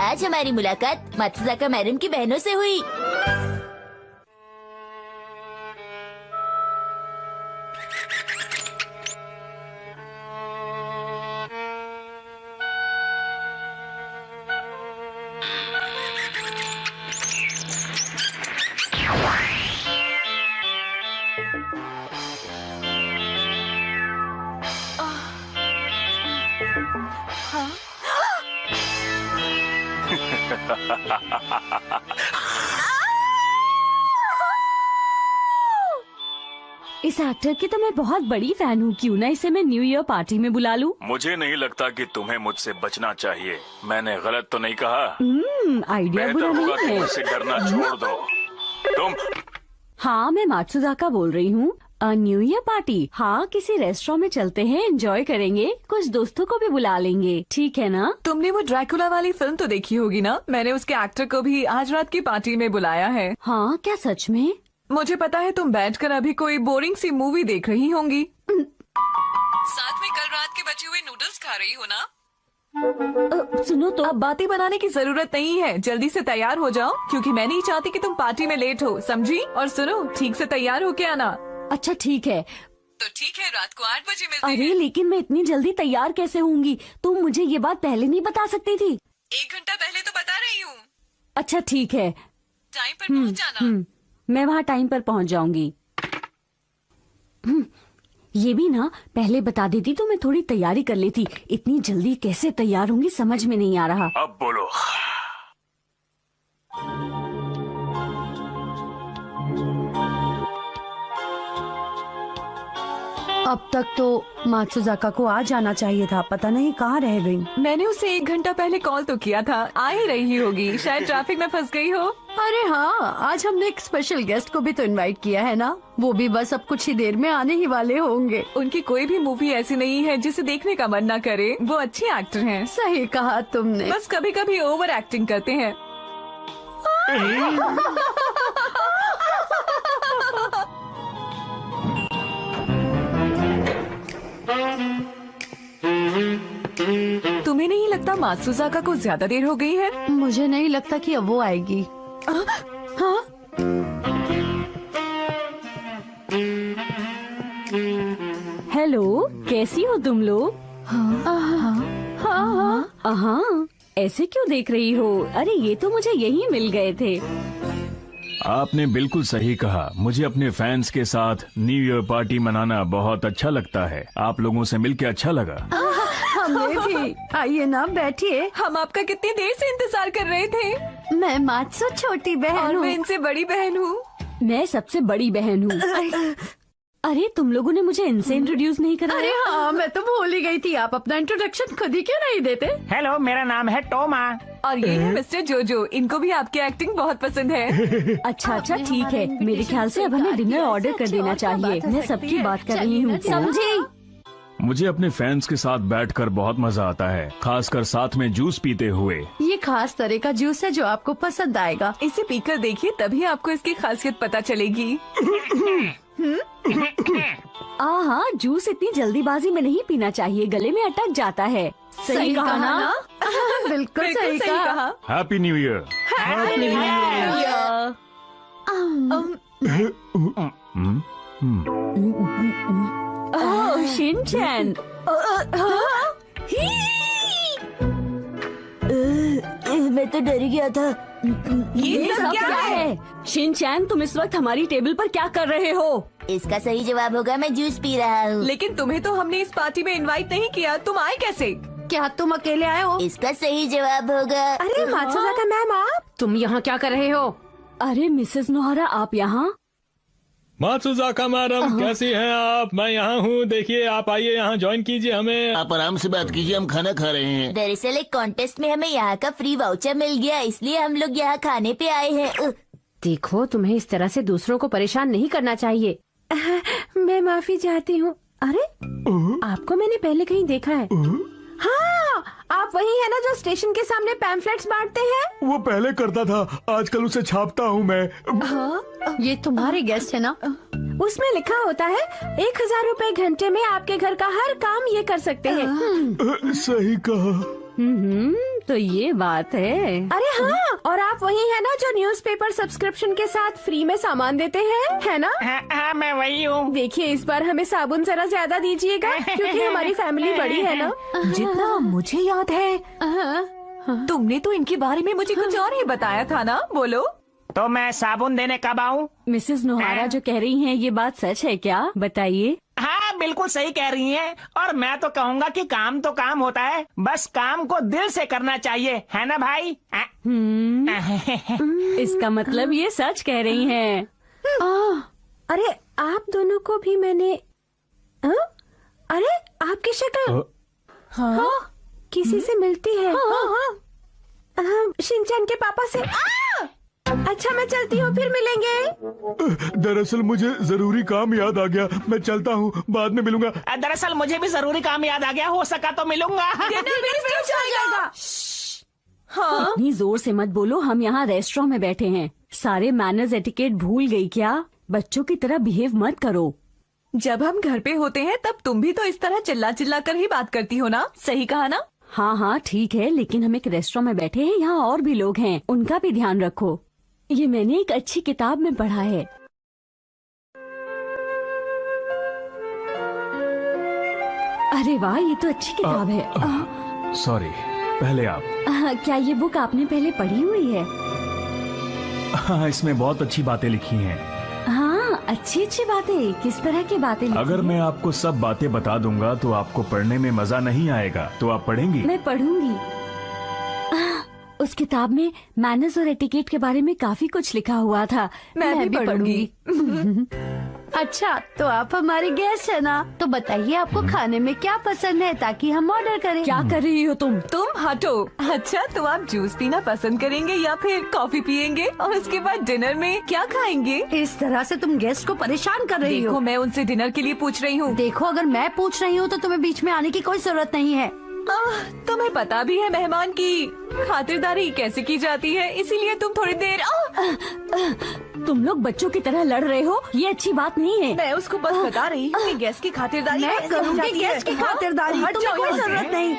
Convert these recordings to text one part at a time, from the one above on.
आज हमारी मुलाकात मात्सुजाका मैडम की बहनों से हुई। इस एक्टर की तो मैं बहुत बड़ी फैन हूँ। क्यों ना इसे मैं न्यू ईयर पार्टी में बुला लूं? मुझे नहीं लगता कि तुम्हें मुझसे बचना चाहिए। मैंने गलत तो नहीं कहा? आइडिया बुरा बेहतर होगा नहीं कि है। मुझसे डरना छोड़ दो। तुम हाँ, मैं मात्सुजाका बोल रही हूँ। न्यू ईयर पार्टी, हाँ किसी रेस्टोरेंट में चलते हैं, एंजॉय करेंगे, कुछ दोस्तों को भी बुला लेंगे, ठीक है ना? तुमने वो ड्रैकुला वाली फिल्म तो देखी होगी ना? मैंने उसके एक्टर को भी आज रात की पार्टी में बुलाया है। हाँ, क्या सच में? मुझे पता है तुम बैठकर अभी कोई बोरिंग सी मूवी देख रही होंगी। साथ में कल रात के बचे हुए नूडल्स खा रही हो ना? सुनो तो, अब बातें बनाने की जरूरत नहीं है, जल्दी से तैयार हो जाओ क्योंकि मैं नहीं चाहती कि तुम पार्टी में लेट हो, समझी? और सुनो, ठीक से तैयार होके आना। अच्छा ठीक है। तो ठीक है, रात को 8 बजे मिलते अरे हैं। लेकिन मैं इतनी जल्दी तैयार कैसे होंगी? तुम मुझे ये बात पहले नहीं बता सकती थी? 1 घंटा पहले तो बता रही हूँ। अच्छा ठीक है। टाइम पर पहुँच जाना। मैं वहाँ टाइम पर पहुँच जाऊंगी। ये भी ना पहले बता देती तो मैं थोड़ी तैयारी कर लेती। इतनी जल्दी कैसे तैयार होंगी समझ में नहीं आ रहा। अब बोलो। अब तक तो मात्सुजाका को आ जाना चाहिए था, पता नहीं कहाँ रह गई। मैंने उसे 1 घंटा पहले कॉल तो किया था, आ ही रही होगी, शायद ट्रैफिक में फंस गई हो। अरे हाँ, आज हमने एक स्पेशल गेस्ट को भी तो इनवाइट किया है ना, वो भी बस अब कुछ ही देर में आने ही वाले होंगे। उनकी कोई भी मूवी ऐसी नहीं है जिसे देखने का मन न करे। वो अच्छे एक्टर हैं, सही कहा तुमने। बस कभी कभी ओवर एक्टिंग करते हैं। तुम्हें नहीं लगता मात्सुजाका को ज्यादा देर हो गई है? मुझे नहीं लगता कि अब वो आएगी। हाँ, हेलो, कैसी हो तुम लोग? हाँ, ऐसे क्यों देख रही हो? अरे ये तो मुझे यही मिल गए थे। आपने बिल्कुल सही कहा। मुझे अपने फैंस के साथ न्यू ईयर पार्टी मनाना बहुत अच्छा लगता है। आप लोगों से मिलकर अच्छा लगा। हमें भी। आइए ना, बैठिए। हम आपका कितनी देर से इंतजार कर रहे थे। मैं मात्सु छोटी और बहन मैं हूँ। इनसे बड़ी बहन हूँ। मैं सबसे बड़ी बहन हूँ। अरे तुम लोगों ने मुझे इनसे इंट्रोड्यूस नहीं अरे कराया? हाँ, मैं तो भूल ही गई थी। आप अपना इंट्रोडक्शन खुद ही क्यों नहीं देते? हेलो, मेरा नाम है टोमा। और ये है मिस्टर जोजो। इनको भी आपकी एक्टिंग बहुत पसंद है। अच्छा ठीक है। मेरे ख्याल से अब हमें डिनर ऑर्डर कर देना चाहिए। मैं सबकी बात कर रही हूँ, समझी? मुझे अपने फैंस के साथ बैठकर बहुत मजा आता है, खासकर साथ में जूस पीते हुए। ये खास तरह का जूस है जो आपको पसंद आएगा। इसे पीकर देखिए, तभी आपको इसकी खासियत पता चलेगी। हाँ, जूस इतनी जल्दीबाजी में नहीं पीना चाहिए, गले में अटक जाता है। सही कहा ना? बिल्कुल सही कहा। Happy new year. Oh, Shinchan. मैं तो डर गया था। ये सब क्या है? शिनचैन, तुम इस वक्त हमारी टेबल पर क्या कर रहे हो? इसका सही जवाब होगा मैं जूस पी रहा हूँ। लेकिन तुम्हें तो हमने इस पार्टी में इनवाइट नहीं किया, तुम आए कैसे? क्या तुम अकेले आए हो? इसका सही जवाब होगा। अरे मात्सुजाका मैम, आप तुम यहाँ क्या कर रहे हो? अरे मिसेस नोहरा, आप यहाँ? मात्सुजाका मैडम, कैसी हैं आप? मैं यहाँ हूँ, देखिए आप आइए यहाँ ज्वाइन कीजिए हमें। आप आराम से बात कीजिए, हम खाना खा रहे हैं। दरअसल एक कॉन्टेस्ट में हमें यहाँ का फ्री वाउचर मिल गया, इसलिए हम लोग यहाँ खाने पे आए हैं। देखो, तुम्हें इस तरह से दूसरों को परेशान नहीं करना चाहिए। मैं माफी चाहती हूँ। अरे, आपको मैंने पहले कहीं देखा है। हाँ, आप वही है ना जो स्टेशन के सामने पैम्फलेट्स बांटते हैं? वो पहले करता था, आजकल उसे छापता हूँ मैं। ये तुम्हारे गेस्ट है ना? उसमें लिखा होता है 1000 रुपए घंटे में आपके घर का हर काम ये कर सकते हैं। सही कहा। तो ये बात है। अरे हाँ, और आप वही है ना जो न्यूज़पेपर सब्सक्रिप्शन के साथ फ्री में सामान देते हैं, है ना? हाँ, मैं वही हूँ। देखिए इस बार हमें साबुन जरा ज्यादा दीजिएगा क्योंकि हमारी फैमिली बड़ी है ना। जितना मुझे याद है तुमने तो इनके बारे में मुझे कुछ और ही बताया था ना, बोलो। तो मैं साबुन देने कब आऊँ? मिसेस नोहारा जो कह रही हैं ये बात सच है क्या? बताइए। हाँ, बिल्कुल सही कह रही हैं। और मैं तो कहूँगा कि काम तो काम होता है, बस काम को दिल से करना चाहिए, है ना भाई? इसका मतलब ये सच कह रही हैं। अरे आप दोनों को भी मैंने अरे आपकी शक्ल हाँ किसी से मिलती है। शिनचैन के पापा से। अच्छा मैं चलती हूँ, फिर मिलेंगे। दरअसल मुझे जरूरी काम याद आ गया, मैं चलता हूँ, बाद में मिलूंगा। दरअसल मुझे भी जरूरी काम याद आ गया, हो सका तो मिलूंगा। हाँ, इतनी जोर से मत बोलो, हम यहाँ रेस्टोरेंट में बैठे हैं। सारे मैनर्स एटिकेट भूल गई क्या? बच्चों की तरह बिहेव मत करो। जब हम घर पे होते हैं तब तुम भी तो इस तरह चिल्ला चिल्ला कर ही बात करती हो ना, सही कहा ना? हाँ हाँ ठीक है, लेकिन हम एक रेस्टोरेंट में बैठे हैं, यहाँ और भी लोग हैं, उनका भी ध्यान रखो। ये मैंने एक अच्छी किताब में पढ़ा है। अरे वाह, ये तो अच्छी किताब है। सॉरी, पहले आप। क्या ये बुक आपने पहले पढ़ी हुई है? हाँ, इसमें बहुत अच्छी बातें लिखी हैं। हाँ, अच्छी अच्छी बातें। किस तरह की बातें लिखी अगर हैं? मैं आपको सब बातें बता दूंगा तो आपको पढ़ने में मजा नहीं आएगा, तो आप पढ़ेंगी? मैं पढ़ूंगी। उस किताब में मैनर्स और एटिकेट के बारे में काफी कुछ लिखा हुआ था। मैं भी पढ़ूंगी। अच्छा तो आप हमारे गेस्ट है ना, तो बताइए आपको खाने में क्या पसंद है ताकि हम ऑर्डर करें। क्या कर रही हो तुम? तुम हटो। अच्छा तो आप जूस पीना पसंद करेंगे या फिर कॉफी पियेंगे, और उसके बाद डिनर में क्या खाएंगे? इस तरह से तुम गेस्ट को परेशान कर रही देखो हो। मैं उनसे डिनर के लिए पूछ रही हूँ। देखो अगर मैं पूछ रही हूँ तो तुम्हें बीच में आने की कोई जरूरत नहीं है। तुम्हें पता भी है मेहमान की खातिरदारी कैसे की जाती है, इसीलिए तुम थोड़ी देर तुम लोग बच्चों की तरह लड़ रहे हो, ये अच्छी बात नहीं है। मैं उसको बस बता रही हूँ कि गेस्ट की खातिरदारी मैं कैसे की करूँगी जाती है। गेस्ट की खातिरदारी, हट तुम्हें जाओ कोई यहाँ से। जरूरत नहीं।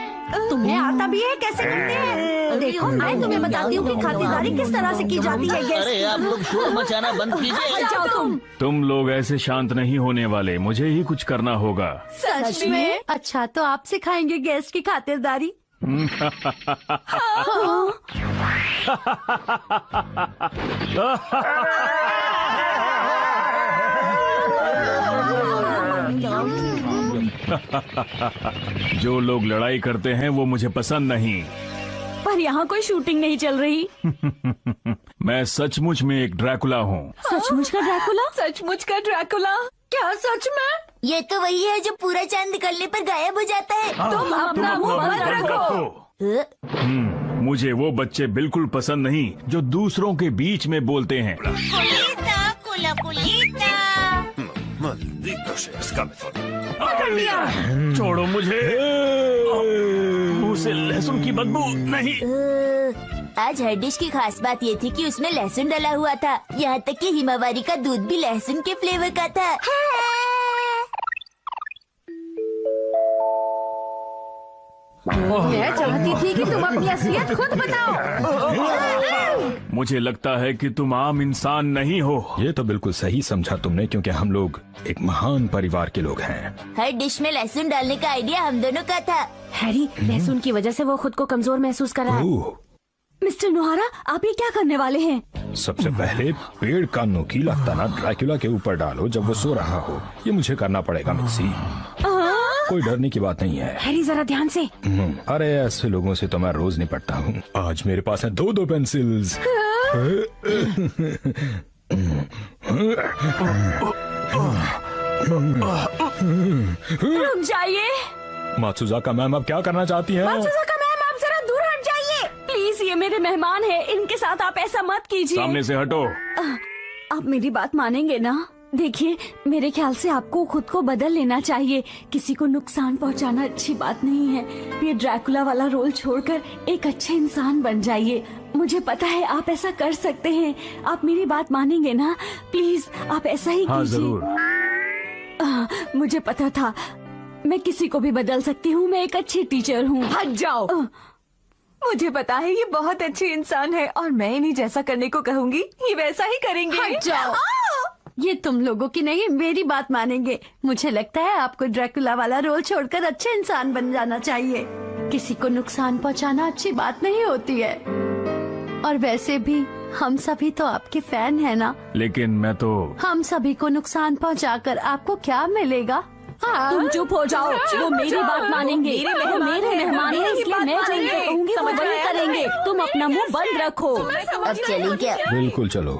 तुम्हें आता भी है कैसे करते हैं। देखो मैं तुम्हें बताती हूँ कि खातिरदारी किस तरह से की जाती है गेस्ट अरे आप लोग शोर मचाना बंद कीजिए। जाओ तुम लोग ऐसे शांत नहीं होने वाले, मुझे ही कुछ करना होगा। सच में? अच्छा तो आप सिखाएंगे गेस्ट की खातिरदारी। जो लोग लड़ाई करते हैं वो मुझे पसंद नहीं। पर यहाँ कोई शूटिंग नहीं चल रही। मैं सचमुच में एक ड्रैकुला हूँ। सचमुच का ड्रैकुला? सचमुच का ड्रैकुला? क्या सच में? ये तो वही है जो पूरा चांद निकलने पर गायब हो जाता है। तुम अपना मुंह बंद रखो। मुझे वो बच्चे बिल्कुल पसंद नहीं जो दूसरों के बीच में बोलते हैं। छोड़ो मुझे, मुंह से लहसुन की बदबू नहीं। आज हर डिश की खास बात ये थी कि उसमें लहसुन डला हुआ था। यहाँ तक कि हिमावारी का दूध भी लहसुन के फ्लेवर का था। मैं चाहती थी कि तुम अपनी असलियत खुद बताओ। मुझे लगता है कि तुम आम इंसान नहीं हो। ये तो बिल्कुल सही समझा तुमने, क्योंकि हम लोग एक महान परिवार के लोग हैं। हर डिश में लहसुन डालने का आइडिया हम दोनों का था। हैरी लहसुन की वजह से वो खुद को कमजोर महसूस कर रहा है। ओह, मिस्टर नोहारा, आप ये क्या करने वाले हैं? सबसे पहले पेड़ का नुकीला तना ड्रैकुला के ऊपर डालो जब वो सो रहा हो। ये मुझे करना पड़ेगा मिक्सी, कोई डरने की बात नहीं है। हैरी जरा ध्यान से। अरे ऐसे लोगों से तो मैं रोज निपटता हूँ। आज मेरे पास है दो पेंसिल्स। रुक जाइए। मात्सुजाका मैम, अब क्या करना चाहती हैं? मात्सुजाका मैम आप जरा दूर हट जाइए। प्लीज, ये मेरे मेहमान हैं, इनके साथ आप ऐसा मत कीजिए। सामने से हटो। आप मेरी बात मानेंगे ना? देखिए, मेरे ख्याल से आपको खुद को बदल लेना चाहिए। किसी को नुकसान पहुंचाना अच्छी बात नहीं है। ये ड्रैकुला वाला रोल छोड़कर एक अच्छे इंसान बन जाइए। मुझे पता है आप ऐसा कर सकते हैं। आप मेरी बात मानेंगे ना? प्लीज आप ऐसा ही हाँ कीजिए। जरूर। मुझे पता था, मैं किसी को भी बदल सकती हूँ। मैं एक अच्छी टीचर हूँ। हट जाओ। मुझे पता है ये बहुत अच्छे इंसान है और मैं इन्हें जैसा करने को कहूँगी ये वैसा ही करेंगे। हट जाओ। ये तुम लोगों की नहीं मेरी बात मानेंगे। मुझे लगता है आपको ड्रैकुला वाला रोल छोड़कर अच्छे इंसान बन जाना चाहिए। किसी को नुकसान पहुंचाना अच्छी बात नहीं होती है। और वैसे भी हम सभी तो आपके फैन है ना। लेकिन मैं तो हम सभी को नुकसान पहुंचाकर आपको क्या मिलेगा? तुम चुप हो जाओ, वो मेरी बात मानेंगे। वो मेरे मेहमान हैं, इसलिए मैं जो इनको कहूंगी वो वही करेंगे। तुम अपना मुंह बंद रखो। अब चलें क्या? बिल्कुल चलो।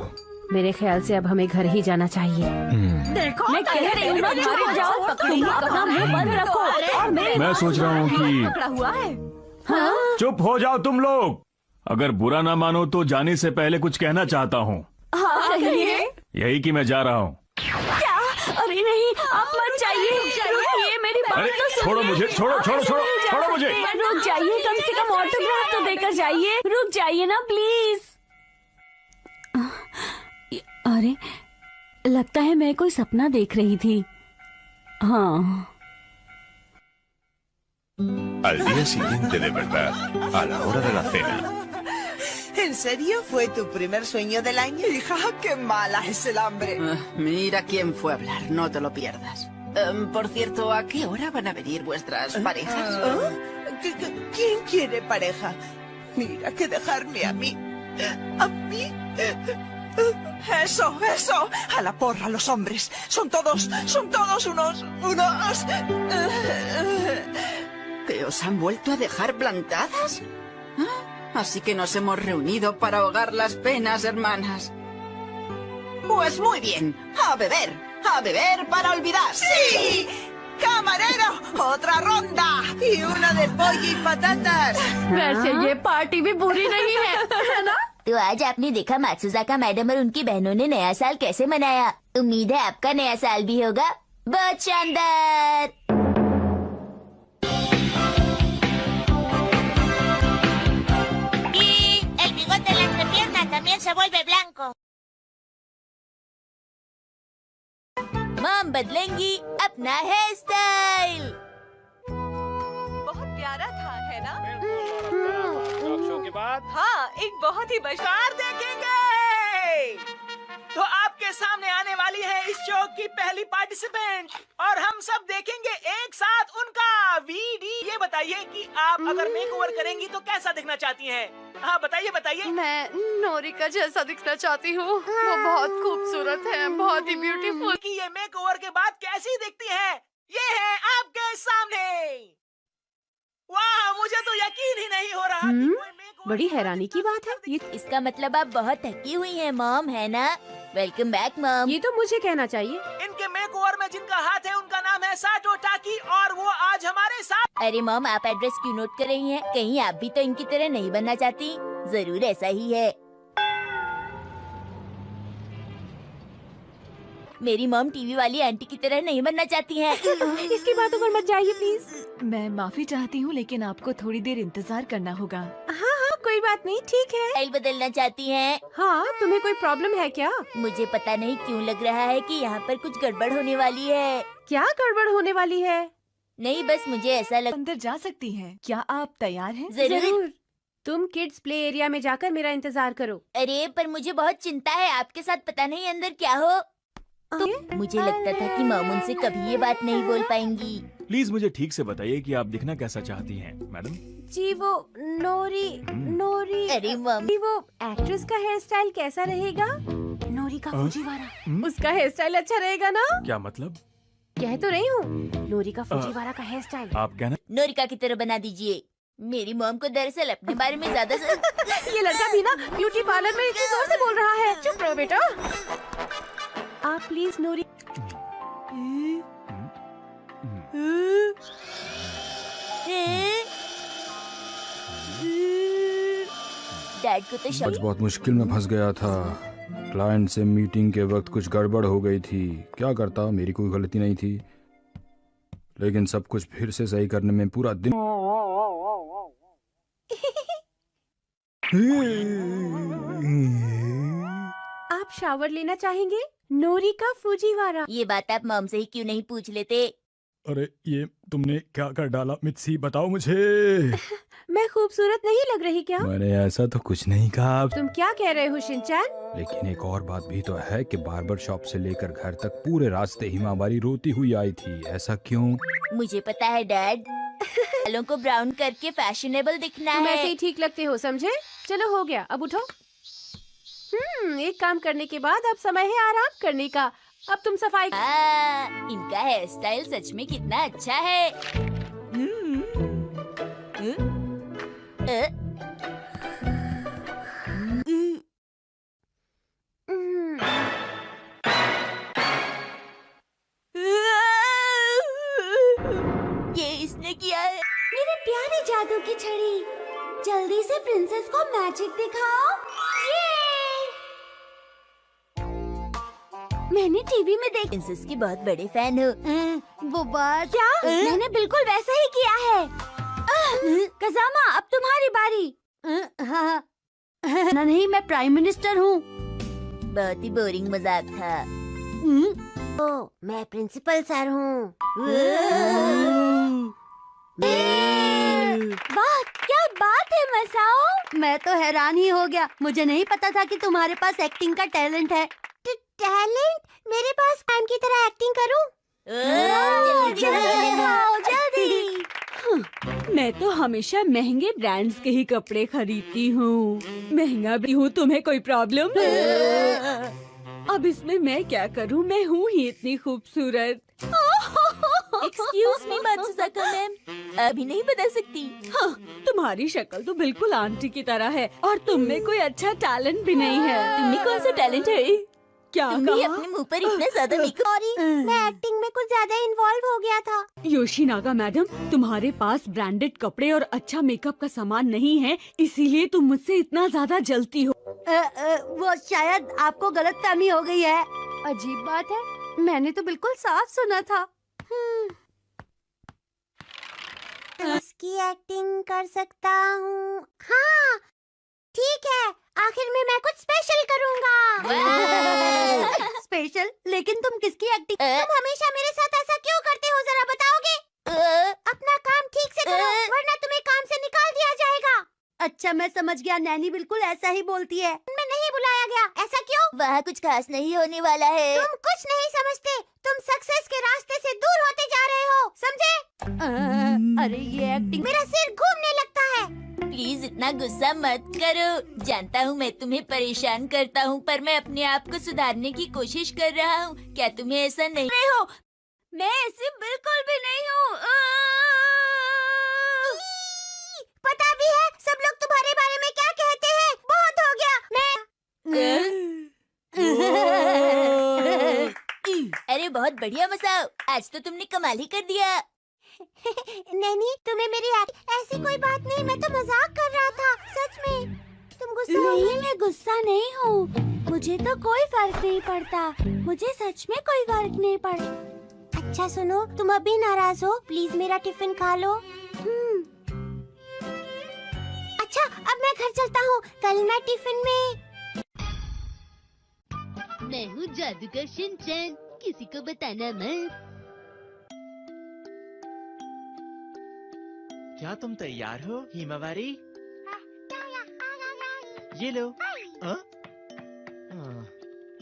मेरे ख्याल से अब हमें घर ही जाना चाहिए। मैं कह रही हूँ ना, चुप हो जाओ। तुम अपना मुंह बंद रखो और मेरे मैं सोच रहा हूँ कि पकड़ा हुआ है। चुप हो जाओ तुम लोग। अगर बुरा ना मानो तो जाने से पहले कुछ कहना चाहता हूँ। हाँ कहिए। यही कि मैं जा रहा हूँ। क्या? अरे नहीं, आप मत जाइए। रुकिए, मेरी बात अरे तो सुनिए। छोड़ो मुझे, छोड़ो छोड़ो छोड़ो छोड़ो मुझे। रुक जाइए, कम से कम ऑटोग्राफ तो देकर जाइए। रुक जाइए ना प्लीज। अरे लगता है मैं कोई सपना देख रही थी। हाँ। Al día siguiente de verdad, a la hora de la cena. ¿En serio fue tu primer sueño del año? Hija, qué mala es el hambre. Mira quién fue a hablar, no te lo pierdas. Por cierto, ¿a qué hora van a venir vuestras parejas? ¿Quién quiere pareja? Mira que dejarme a mí. ¿A mí? Eso, eso. A la porra los hombres. Son todos unos... ¿Que os han vuelto a dejar plantadas? Así que nos hemos reunido para ahogar las penas, hermanas. Pues muy bien, a beber para olvidar. ¡Sí! ¡Camarero! ¡Otra ronda! Y una de pollo y patatas. वैसे ये party भी बुरी नहीं है ना? तो आज आपने देखा मात्सुजाका मैडम और उनकी बहनों ने नया साल कैसे मनाया। उम्मीद है आपका नया साल भी होगा बहुत शानदार। Y el bigote en la entrepierna también se vuelve blanco. Mom बदलेंगी अपना हेयर स्टाइल। बहुत प्यारा था है ना? शो के बाद हाँ, एक बहुत ही मशहूर देखेंगे। तो आपके सामने आने वाली है इस शो की पहली पार्टिसिपेंट और हम सब देखेंगे एक साथ उनका वीडी। ये बताइए कि आप अगर मेकओवर करेंगी तो कैसा दिखना चाहती हैं? हाँ बताइए बताइए। मैं नोरिका जैसा दिखना चाहती हूँ। वो बहुत खूबसूरत है, बहुत ही ब्यूटीफुल। कि ये मेकओवर के बाद कैसी दिखती है, ये है आपके सामने। वाह, मुझे तो यकीन ही नहीं हो रहा कि कोई मेकओवर बड़ी हैरानी की बात है ये। इसका मतलब आप बहुत थकी हुई हैं मॉम, है ना? Welcome back mom. ये तो मुझे कहना चाहिए। इनके मेकओवर में जिनका हाथ है उनका नाम है साटो टाकी और वो आज हमारे साथ। अरे मॉम, आप एड्रेस क्यों नोट कर रही हैं? कहीं आप भी तो इनकी तरह नहीं बनना चाहती? जरूर ऐसा ही है। मेरी मॉम टीवी वाली आंटी की तरह नहीं बनना चाहती हैं। इसकी बातों पर मत जाइए प्लीज। मैं माफी चाहती हूँ लेकिन आपको थोड़ी देर इंतजार करना होगा। हाँ हाँ कोई बात नहीं, ठीक है। स्टाइल बदलना चाहती हैं? हाँ, तुम्हें कोई प्रॉब्लम है क्या? मुझे पता नहीं क्यों लग रहा है कि यहाँ पर कुछ गड़बड़ होने वाली है। क्या गड़बड़ होने वाली है? नहीं, बस मुझे ऐसा लग। अंदर जा सकती हैं। क्या आप तैयार हैं? जरूर। तुम किड्स प्ले एरिया में जाकर मेरा इंतजार करो। अरे पर मुझे बहुत चिंता है आपके साथ, पता नहीं अंदर क्या हो। तो मुझे लगता था कि मॉम उनसे कभी ये बात नहीं बोल पाएंगी। प्लीज मुझे ठीक से बताइए कि आप दिखना कैसा चाहती हैं, मैडम? जी वो नोरी। अरे मॉम, वो एक्ट्रेस का हेयर स्टाइल कैसा रहेगा? नोरी का फुजीवारा। उसका हेयर स्टाइल अच्छा रहेगा ना? क्या मतलब? कह तो रही हूँ, नोरी का फुजीवारा का हेयर स्टाइल। आप कहना नोरिका की तरह बना दीजिए। मेरी मॉम को दरअसल अपने बारे में ज्यादा ये लड़का भी ना ब्यूटी पार्लर में इतनी जोर से बोल रहा है। चुप रहो बेटा। आप प्लीज नोरी। डैड को तो आज बहुत मुश्किल में फंस गया था। क्लाइंट से मीटिंग के वक्त कुछ गड़बड़ हो गई थी। क्या करता, मेरी कोई गलती नहीं थी, लेकिन सब कुछ फिर से सही करने में पूरा दिन। आप शावर लेना चाहेंगे? नोरी का फुजीवारा। ये बात आप मॉम से ही क्यों नहीं पूछ लेते? अरे ये तुमने क्या कर डाला मित्सी, बताओ मुझे। मैं खूबसूरत नहीं लग रही क्या? मैंने ऐसा तो कुछ नहीं कहा। तुम क्या कह रहे हो शिनचैन? लेकिन एक और बात भी तो है कि बार्बर शॉप से लेकर घर तक पूरे रास्ते हिमावारी रोती हुई आई थी। ऐसा क्यों? मुझे पता है डैड, बालों को ब्राउन करके फैशनेबल दिखना तुम है। ऐसे ही ठीक लगते हो, समझे? चलो हो गया, अब उठो। एक काम करने के बाद अब समय है आराम करने का। अब तुम सफाई। इनका हेयर स्टाइल सच में कितना अच्छा है। ये इसने किया है। मेरे प्यारे जादू की छड़ी, जल्दी से प्रिंसेस को मैजिक दिखाओ। मैंने टीवी में देख। प्रिंसेस की बहुत बड़े फैन हो। वो बात क्या? मैंने बिल्कुल वैसा ही किया है। कजामा, अब तुम्हारी बारी। हाँ। नहीं, मैं प्राइम मिनिस्टर हूँ। बहुत ही बोरिंग मजाक था। मैं प्रिंसिपल सर हूँ। वाह, क्या बात है मसाओ। मैं तो हैरान ही हो गया। मुझे नहीं पता था कि तुम्हारे पास एक्टिंग का टैलेंट है। टैलेंट? मेरे पास टाइम की तरह एक्टिंग करूं? जल्दी। मैं तो हमेशा महंगे ब्रांड्स के ही कपड़े खरीदती हूँ। महंगा भी हूँ, तुम्हें कोई प्रॉब्लम? अब इसमें मैं क्या करूँ? मैं हूँ ही इतनी खूबसूरत। एक्सक्यूज मी मात्सुजाका मैम, अभी नहीं बदल सकती। हाँ, तुम्हारी शक्ल तो बिल्कुल आंटी की तरह है और तुम में कोई अच्छा टैलेंट भी नहीं है। तुम्हें कौन सा टैलेंट है? क्या तुमने अपने मुंह पर इतना ज्यादा मेकअप। मैं एक्टिंग में कुछ ज्यादा इन्वॉल्व हो गया था। योशिनागा मैडम, तुम्हारे पास ब्रांडेड कपड़े और अच्छा मेकअप का सामान नहीं है, इसीलिए तुम मुझसे इतना ज्यादा जलती हो। वो शायद आपको गलतफहमी हो गई है। अजीब बात है, मैंने तो बिल्कुल साफ सुना था। इसकी एक्टिंग कर सकता हूँ। हाँ, ठीक है, आखिर में मैं कुछ स्पेशल करूँगा। स्पेशल? लेकिन तुम किसकी एक्टिंग? तुम हमेशा मेरे साथ ऐसा क्यों करते हो, जरा बताओगे? अपना काम ठीक से करो, वरना तुम्हें काम से निकाल दिया जाएगा। अच्छा, मैं समझ गया। नैनी बिल्कुल ऐसा ही बोलती है। मैं नहीं बुलाया गया। ऐसा क्यों? वहाँ कुछ खास नहीं होने वाला है। तुम कुछ नहीं समझते। तुम सक्सेस के रास्ते से दूर होते जा रहे हो, समझे? अरे ये एक्टिंग, मेरा सिर घूमने लगता है। प्लीज इतना गुस्सा मत करो। जानता हूँ मैं तुम्हें परेशान करता हूँ, पर मैं अपने आप को सुधारने की कोशिश कर रहा हूँ। क्या तुम्हें ऐसा नहीं हो? मैं ऐसी बिल्कुल भी नहीं हूँ। पता भी है सब लोग तुम्हारे बारे में क्या कहते हैं। बहुत हो गया। अरे बहुत बढ़िया मसाओ, आज तो तुमने कमाल ही कर दिया। नैनी, तुम्हें मेरी ऐसी कोई बात नहीं, मैं तो मजाक कर रहा था। सच में तुम गुस्सा नहीं? मैं गुस्सा नहीं हूँ, मुझे तो कोई फर्क नहीं पड़ता। मुझे सच में कोई फर्क नहीं पड़ता। अच्छा सुनो, तुम अभी नाराज हो, प्लीज मेरा टिफिन खा लो। अच्छा, अब मैं घर चलता हूँ। कल मैं टिफिन में। मैं हूँ जादूगर शिनचैन, किसी को बताना मत। क्या तुम तैयार हो हिमावारी? ये लो।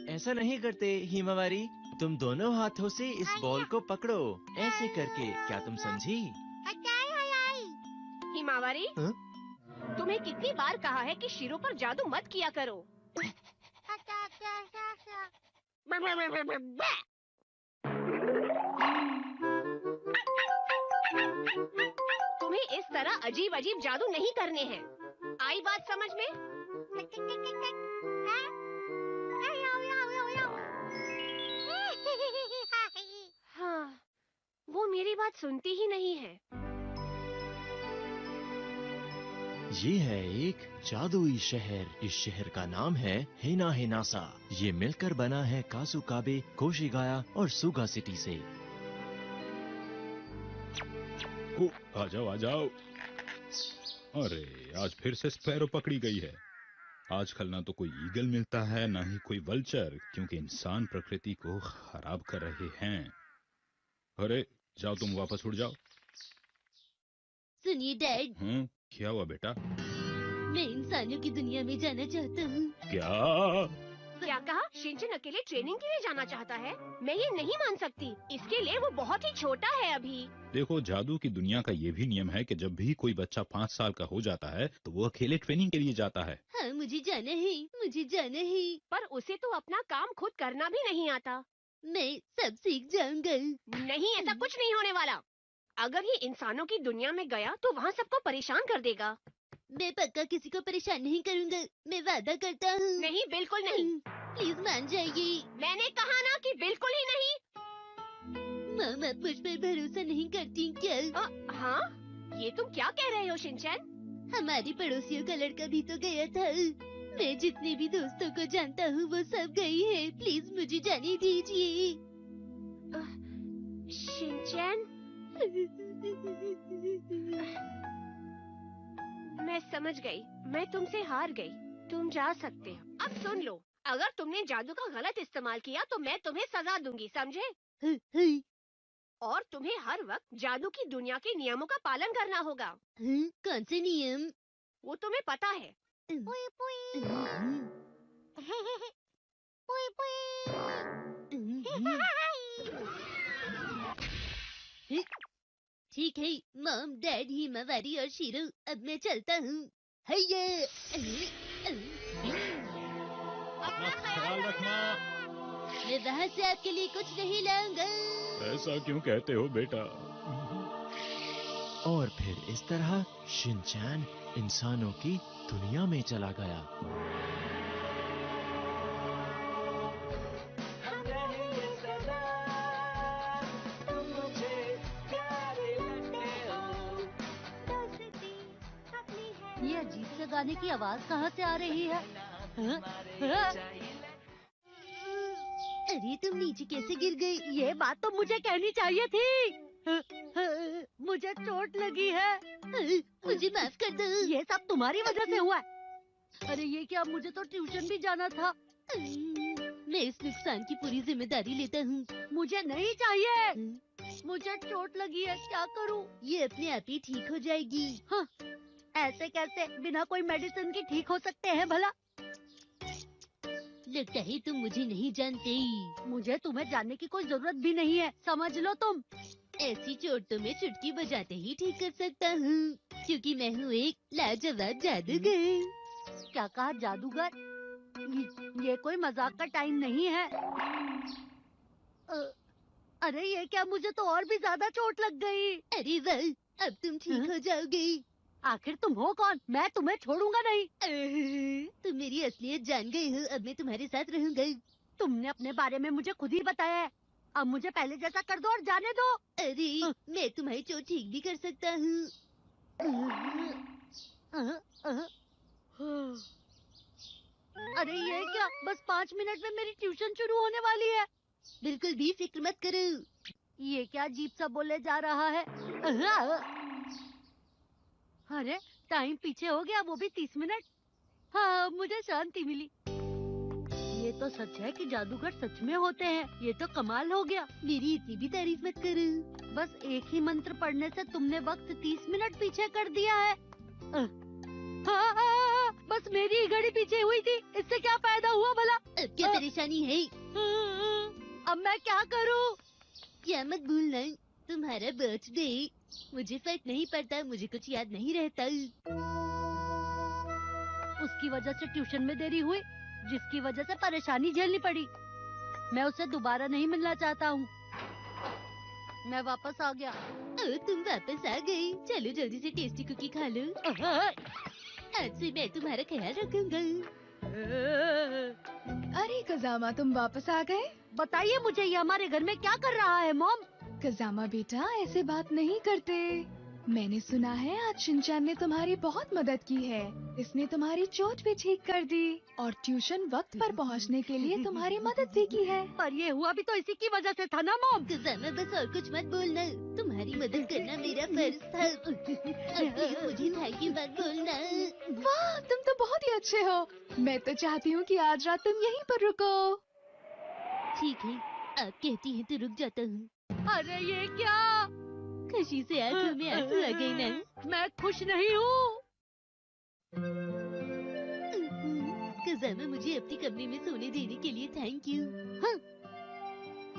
ऐसा नहीं करते हिमावारी, तुम दोनों हाथों से इस बॉल को पकड़ो, ऐसे करके। क्या तुम समझी? हिमावारी, तुम्हें कितनी बार कहा है कि शिरों पर जादू मत किया करो। तुम्हें इस तरह अजीब अजीब जादू नहीं करने हैं। आई बात समझ में? हाँ, वो मेरी बात सुनती ही नहीं है। ये है एक जादुई शहर। इस शहर का नाम है हिना हिनासा। ये मिलकर बना है कासुकाबे, कोशिगाया और सुगा सिटी से। आ जाओ आ जाओ। अरे आज फिर से स्पैरो पकड़ी गई है। आजकल ना तो कोई ईगल मिलता है, ना ही कोई वल्चर, क्योंकि इंसान प्रकृति को खराब कर रहे हैं। अरे जाओ तुम वापस उड़ जाओ। सुनिए डैड, क्या हुआ बेटा? मैं इंसानों की दुनिया में जाना चाहता हूँ। क्या कहा? शिनचैन अकेले ट्रेनिंग के लिए जाना चाहता है? मैं ये नहीं मान सकती। इसके लिए वो बहुत ही छोटा है अभी। देखो, जादू की दुनिया का ये भी नियम है कि जब भी कोई बच्चा 5 साल का हो जाता है तो वो अकेले ट्रेनिंग के लिए जाता है। हाँ, मुझे जाना है, मुझे जाना है। पर उसे तो अपना काम खुद करना भी नहीं आता। मैं सब सीख जाऊंगा। नहीं, ऐसा कुछ नहीं होने वाला। अगर ये इंसानों की दुनिया में गया तो वहाँ सबको परेशान कर देगा। मैं पक्का किसी को परेशान नहीं करूंगा, मैं वादा करता हूँ। नहीं, बिल्कुल नहीं। प्लीज मान जाइए। मैंने कहा ना कि बिल्कुल ही नहीं। मॉम, आप मुझ पर भरोसा नहीं करती क्या? हाँ, ये तुम क्या कह रहे हो शिनचैन? हमारी पड़ोसियों का लड़का भी तो गया था। मैं जितने भी दोस्तों को जानता हूँ वो सब गए हैं। प्लीज मुझे जाने दीजिए। शिनचैन, मैं समझ गई। मैं तुमसे हार गई। तुम जा सकते हो। अब सुन लो, अगर तुमने जादू का गलत इस्तेमाल किया तो मैं तुम्हें सजा दूंगी, समझे? और तुम्हें हर वक्त जादू की दुनिया के नियमों का पालन करना होगा। कौन से नियम? वो तुम्हें पता है। ठीक है मॉम, डैड, हिमावारी और शीरू, अब मैं चलता हूँ। हैया। अपना ख्याल रखना। मैं वहाँ से आपके लिए कुछ नहीं लाऊंगा। ऐसा क्यों कहते हो बेटा? और फिर इस तरह शिनचैन इंसानों की दुनिया में चला गया। ये अजीब से गाने की आवाज कहाँ से आ रही है? अरे तुम नीचे कैसे गिर गई? ये बात तो मुझे कहनी चाहिए थी। मुझे चोट लगी है। मुझे माफ कर दो। ये सब तुम्हारी वजह से हुआ है। अरे ये क्या, मुझे तो ट्यूशन भी जाना था। मैं इस नुकसान की पूरी जिम्मेदारी लेता हूँ। मुझे नहीं चाहिए। मुझे चोट लगी है, क्या करूँ? ये अपने आप ही ठीक हो जाएगी। हाँ, ऐसे कैसे बिना कोई मेडिसिन के ठीक हो सकते हैं भला? लगता है तुम मुझे नहीं जानते। मुझे तुम्हें जानने की कोई जरूरत भी नहीं है, समझ लो तुम। ऐसी चोट तो मैं चुटकी बजाते ही ठीक कर सकता हूँ, क्योंकि मैं हूँ एक लाजवाब जादूगर। क्या कहा, जादूगर? ये कोई मजाक का टाइम नहीं है। अरे ये क्या, मुझे तो और भी ज्यादा चोट लग गई। अरे वाह, अब तुम ठीक हो जाओगे। आखिर तुम हो कौन? मैं तुम्हें छोड़ूंगा नहीं। तुम मेरी असलियत जान गए हो, अब मैं तुम्हारे साथ रहूंगा। तुमने अपने बारे में मुझे खुद ही बताया है। अब मुझे पहले जैसा कर दो और जाने दो। अरे मैं तुम्हारी चोट ठीक भी कर सकता हूँ। अरे ये क्या, बस 5 मिनट में मेरी ट्यूशन शुरू होने वाली है। बिल्कुल भी फिक्र मत करो। ये क्या अजीब सा बोले जा रहा है? अरे टाइम पीछे हो गया, वो भी 30 मिनट। हाँ, मुझे शांति मिली। ये तो सच है कि जादूगर सच में होते हैं। ये तो कमाल हो गया। मेरी इतनी भी तारीफ मत करो। बस एक ही मंत्र पढ़ने से तुमने वक्त 30 मिनट पीछे कर दिया है। हाँ, बस मेरी ही घड़ी पीछे हुई थी, इससे क्या फायदा हुआ भला? अब क्या परेशानी है? अब मैं क्या करूँ? क्या मत भूलना, तुम्हारा बर्थडे। मुझे फर्क नहीं पड़ता, मुझे कुछ याद नहीं रहता। उसकी वजह से ट्यूशन में देरी हुई, जिसकी वजह से परेशानी झेलनी पड़ी। मैं उससे दोबारा नहीं मिलना चाहता हूँ। मैं वापस आ गया। तुम वापस आ गई? चलो जल्दी से टेस्टी कुकी खा लो। आज से मैं तुम्हारा ख्याल रखूंगा। अरे कजामा, तुम वापस आ गए? बताइए मुझे, ये हमारे घर में क्या कर रहा है मॉम? कजामा बेटा, ऐसे बात नहीं करते। मैंने सुना है आज शिनचैन ने तुम्हारी बहुत मदद की है। इसने तुम्हारी चोट भी ठीक कर दी और ट्यूशन वक्त पर पहुंचने के लिए तुम्हारी मदद भी की है। पर ये हुआ भी तो इसी की वजह से था ना मॉम? कजामा बस और कुछ मत बोलना, तुम्हारी मदद करना मेरा फर्ज था। अब प्लीज मुझे थैंक यू मत बोलना। वाह, तुम तो बहुत ही अच्छे हो। मैं तो चाहती हूँ कि आज रात तुम यहीं पर रुको। ठीक है, आप कहती हैं तो रुक जाता हूँ। अरे ये क्या? खुशी से आंखों में आंसू आ गए ना। मैं खुश नहीं हूँ। कज़ामा, मुझे अपने कमरे में सोने देने के लिए थैंक यू। हाँ,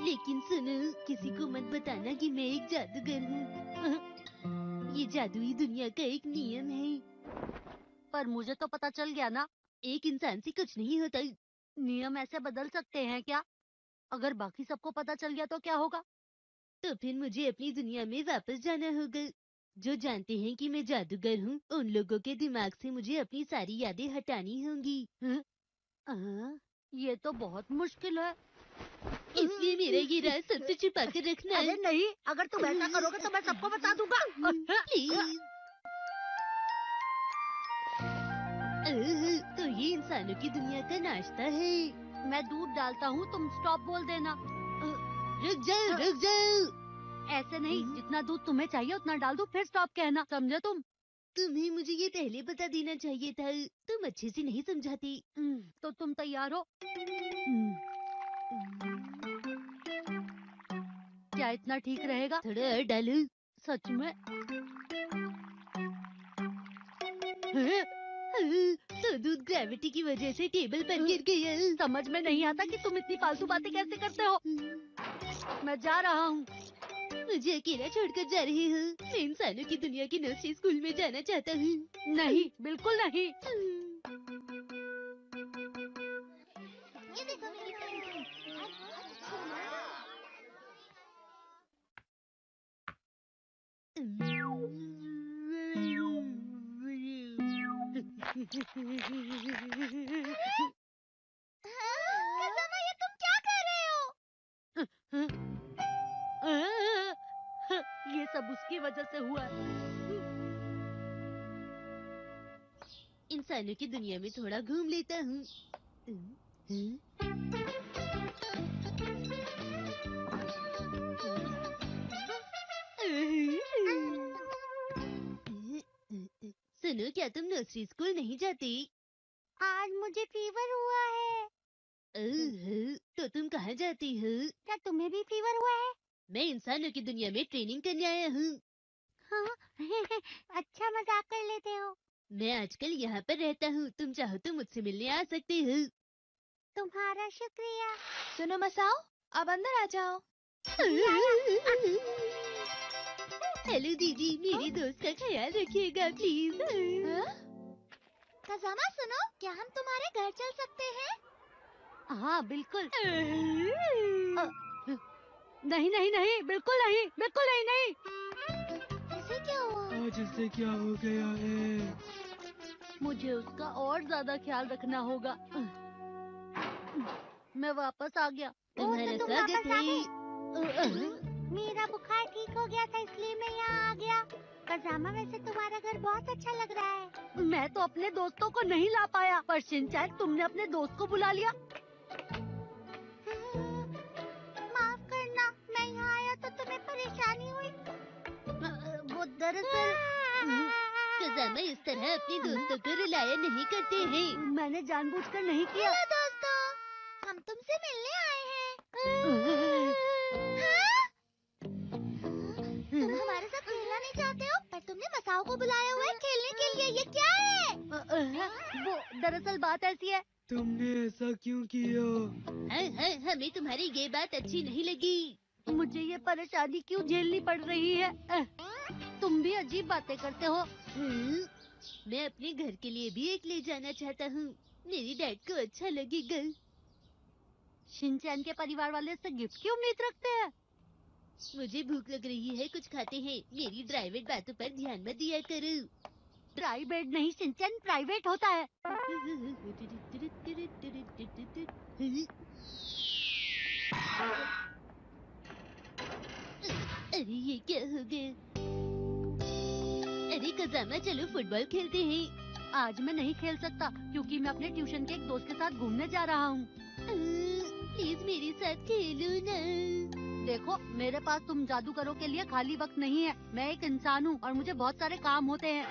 लेकिन सुनो, किसी को मत बताना कि मैं एक जादूगर हूँ। ये जादुई दुनिया का एक नियम है। पर मुझे तो पता चल गया ना। एक इंसान से कुछ नहीं होता। नियम ऐसे बदल सकते हैं क्या? अगर बाकी सबको पता चल गया तो क्या होगा? तो फिर मुझे अपनी दुनिया में वापस जाना होगा। जो जानते हैं कि मैं जादूगर हूँ, उन लोगों के दिमाग से मुझे अपनी सारी यादें हटानी होंगी। ये तो बहुत मुश्किल है। इसलिए मेरा ये राज सबसे छुपा कर रखना। अरे नहीं, अगर तुम ऐसा करोगे तो मैं सबको बता दूंगा। प्लीज। तो ये इंसानों की दुनिया का नाश्ता है। मैं दूध डालता हूँ, तुम स्टॉप बोल देना। रुक जाओ, रुक जाओ। ऐसे नहीं, जितना दूध तुम्हें चाहिए उतना डाल दो, फिर स्टॉप कहना, समझे तुम? तुम्हें मुझे ये पहले बता देना चाहिए था। तुम अच्छे से नहीं समझाती। तो तुम तैयार हो? क्या इतना ठीक रहेगा? थोड़ा और डालूं? सच में? तो दूध ग्रेविटी की वजह से टेबल पर गिर गया। समझ में नहीं आता कि तुम इतनी फालतू बातें कैसे करते हो। मैं जा रहा हूँ। मुझे अकेला छोड़कर जा रही हूँ। मैं इंसानों की दुनिया की नर्सरी स्कूल में जाना चाहता हूँ। नहीं, बिल्कुल नहीं। ये देखो मेरी पेंटिंग। कज़ामा, ये तुम क्या कर रहे हो? ये सब उसकी वजह से हुआ। इंसानों की दुनिया में थोड़ा घूम लेता हूँ। सुनो, क्या तुम नर्सरी स्कूल नहीं जाती? आज मुझे फीवर हुआ है। तो तुम कहाँ जाती हो? क्या तुम्हें भी फीवर हुआ है? मैं इंसानों की दुनिया में ट्रेनिंग करने आया हूँ। हाँ? अच्छा मजाक कर लेते हो। मैं आजकल यहाँ पर रहता हूँ। तुम चाहो तो मुझसे मिलने आ सकते हो। तुम्हारा शुक्रिया। सुनो मसाओ, अब अंदर आ जाओ। हेलो दीदी, मेरी दोस्त का ख्याल रखिएगा प्लीज। कज़ामा, सुनो, क्या हम तुम्हारे घर चल सकते हैं? हाँ बिल्कुल। नहीं नहीं नहीं, बिल्कुल नहीं, बिल्कुल नहीं, नहीं। ऐसे क्या हुआ? आज इससे क्या हो गया है? मुझे उसका और ज्यादा ख्याल रखना होगा। मैं वापस आ गया। तुम्हारा तुम स्वागत वापस आ है। मेरा बुखार ठीक हो गया था, इसलिए मैं यहाँ आ गया। कज़ामा, वैसे तुम्हारा घर बहुत अच्छा लग रहा है। मैं तो अपने दोस्तों को नहीं ला पाया, पर शिनचैन तुमने अपने दोस्त को बुला लिया। माफ करना, मैं यहाँ आया तो तुम्हें परेशानी हुई। वो दरअसल कज़ामा इस तरह अपने दोस्तों को रुलाया नहीं करते हैं। मैंने जानबूझकर नहीं किया। हेलो दोस्तों, हम तुमसे मिलने आए हैं। तुम हमारे साथ खेलना नहीं चाहते हो, पर तुमने मसाओ को बुलाया हुआ है खेलने के लिए। ये क्या है? वो दरअसल बात ऐसी है। तुमने ऐसा क्यों किया? हमें तुम्हारी ये बात अच्छी नहीं लगी। मुझे ये परेशानी क्यों झेलनी पड़ रही है? तुम भी अजीब बातें करते हो। मैं अपने घर के लिए भी एक ले जाना चाहता हूँ। मेरी डैड को अच्छा लगेगा। शिनचैन के परिवार वाले से गिफ्ट की उम्मीद रखते हैं। मुझे भूख लग रही है, कुछ खाते हैं। मेरी प्राइवेट बातों पर ध्यान मत दिया करो। प्राइवेट नहीं शिनचैन, प्राइवेट होता है। अरे ये क्या हो गया? अरे कज़ामा, चलो फुटबॉल खेलते हैं। आज मैं नहीं खेल सकता क्योंकि मैं अपने ट्यूशन के एक दोस्त के साथ घूमने जा रहा हूँ। प्लीज मेरे साथ खेलो ना। देखो, मेरे पास तुम जादूगरों के लिए खाली वक्त नहीं है। मैं एक इंसान हूँ और मुझे बहुत सारे काम होते हैं।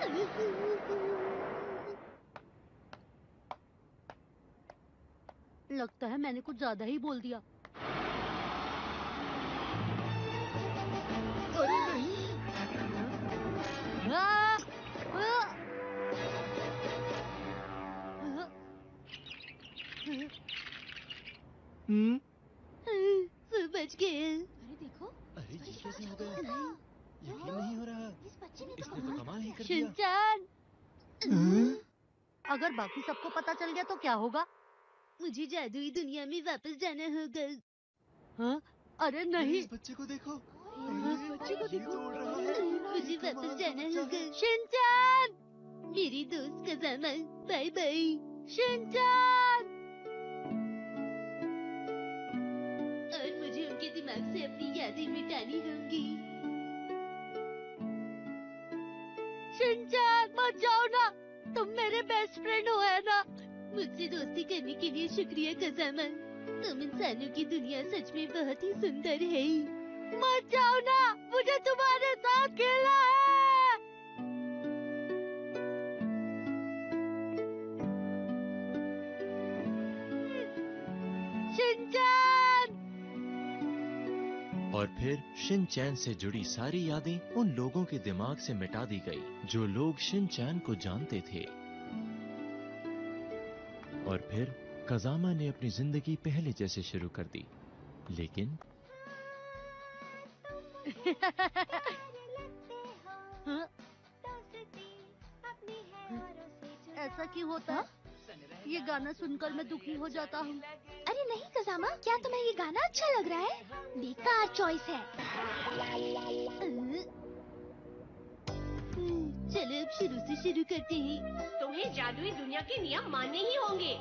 लगता है मैंने कुछ ज्यादा ही बोल दिया। वो बच गया। अरे देखो, अरे ये कैसे हो गया? यकीन नहीं हो रहा। इसने तो कमाल ही कर दिया। शिनचान, अगर बाकी सबको पता चल गया तो क्या होगा? मुझे जादुई दुनिया में वापस जाना होगा। हाँ? अरे नहीं, इस बच्चे को देखो। बच्चे को देखो। मुझे वापस जाना होगा। शिनचान, मेरी दोस्त कज़ामा, बाय बाय। शिनचान, और मुझे उनके दिमाग से अपनी यादें मिटानी होंगी। शिनचान, मत जाओ ना, तुम मेरे बेस्ट फ्रेंड हो, है ना? मुझसे दोस्ती करने के लिए शुक्रिया कज़ामा। तुम इंसानों की दुनिया सच में बहुत ही सुंदर है। मत जाओ ना, मुझे तुम्हारे साथ खेलना है। शिनचान! और फिर शिनचैन से जुड़ी सारी यादें उन लोगों के दिमाग से मिटा दी गई जो लोग शिनचैन को जानते थे। और फिर कज़ामा ने अपनी जिंदगी पहले जैसे शुरू कर दी, लेकिन हाँ? ऐसा क्यों होता है? ये गाना सुनकर मैं दुखी हो जाता हूँ। अरे नहीं कज़ामा, क्या तुम्हें ये गाना अच्छा लग रहा है? बेकार चॉइस है। चलो अब शुरू से शुरू करते हैं। तुम्हें जादुई दुनिया के नियम मानने ही होंगे,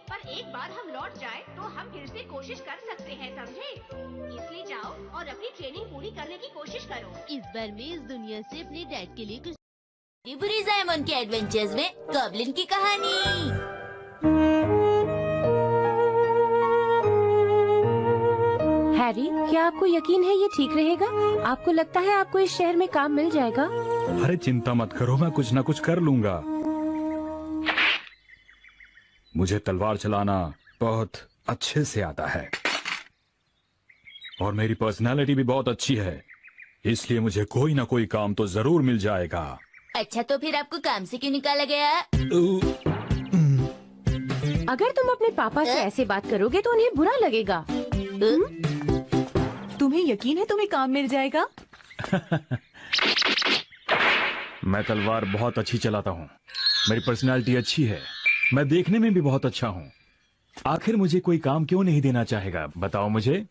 पर एक बार हम लौट जाए तो हम फिर से कोशिश कर सकते हैं, समझे? इसलिए जाओ और अपनी ट्रेनिंग पूरी करने की कोशिश करो। इस बार मैं इस दुनिया से अपने डैड के लिए कुछ बुरी जायमन के एडवेंचर्स में गॉब्लिन की कहानी। हैरी, क्या आपको यकीन है ये ठीक रहेगा? आपको लगता है आपको इस शहर में काम मिल जाएगा? अरे चिंता मत करो, मैं कुछ ना कुछ कर लूंगा। मुझे तलवार चलाना बहुत अच्छे से आता है और मेरी पर्सनालिटी भी बहुत अच्छी है, इसलिए मुझे कोई ना कोई काम तो जरूर मिल जाएगा। अच्छा, तो फिर आपको काम से क्यों निकाला गया? अगर तुम अपने पापा से ऐसे बात करोगे तो उन्हें बुरा लगेगा। तुम्हें यकीन है तुम्हें काम मिल जाएगा? मैं तलवार बहुत अच्छी चलाता हूँ, मेरी पर्सनालिटी अच्छी है, मैं देखने में भी बहुत अच्छा हूँ। आखिर मुझे कोई काम क्यों नहीं देना चाहेगा, बताओ मुझे।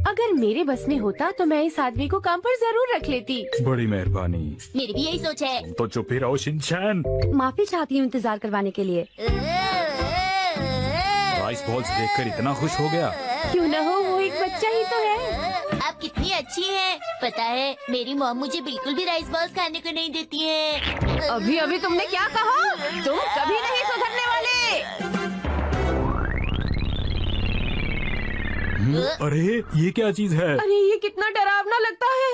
अगर मेरे बस में होता तो मैं इस आदमी को काम पर जरूर रख लेती। बड़ी मेहरबानी। मेरी भी यही सोच है। तो चुप ही रहो शिनचैन। माफी चाहती हूँ इंतजार करवाने के लिए। राइस बॉल्स देखकर इतना खुश हो गया। क्यों न हो, वो एक बच्चा ही तो है। आप कितनी अच्छी हैं। पता है, मेरी मॉम मुझे बिल्कुल भी राइस बॉल्स खाने को नहीं देती है। अभी अभी तुमने क्या कहा? तुम कभी नहीं सुधरने वाले। अरे ये क्या चीज है? अरे ये कितना डरावना लगता है।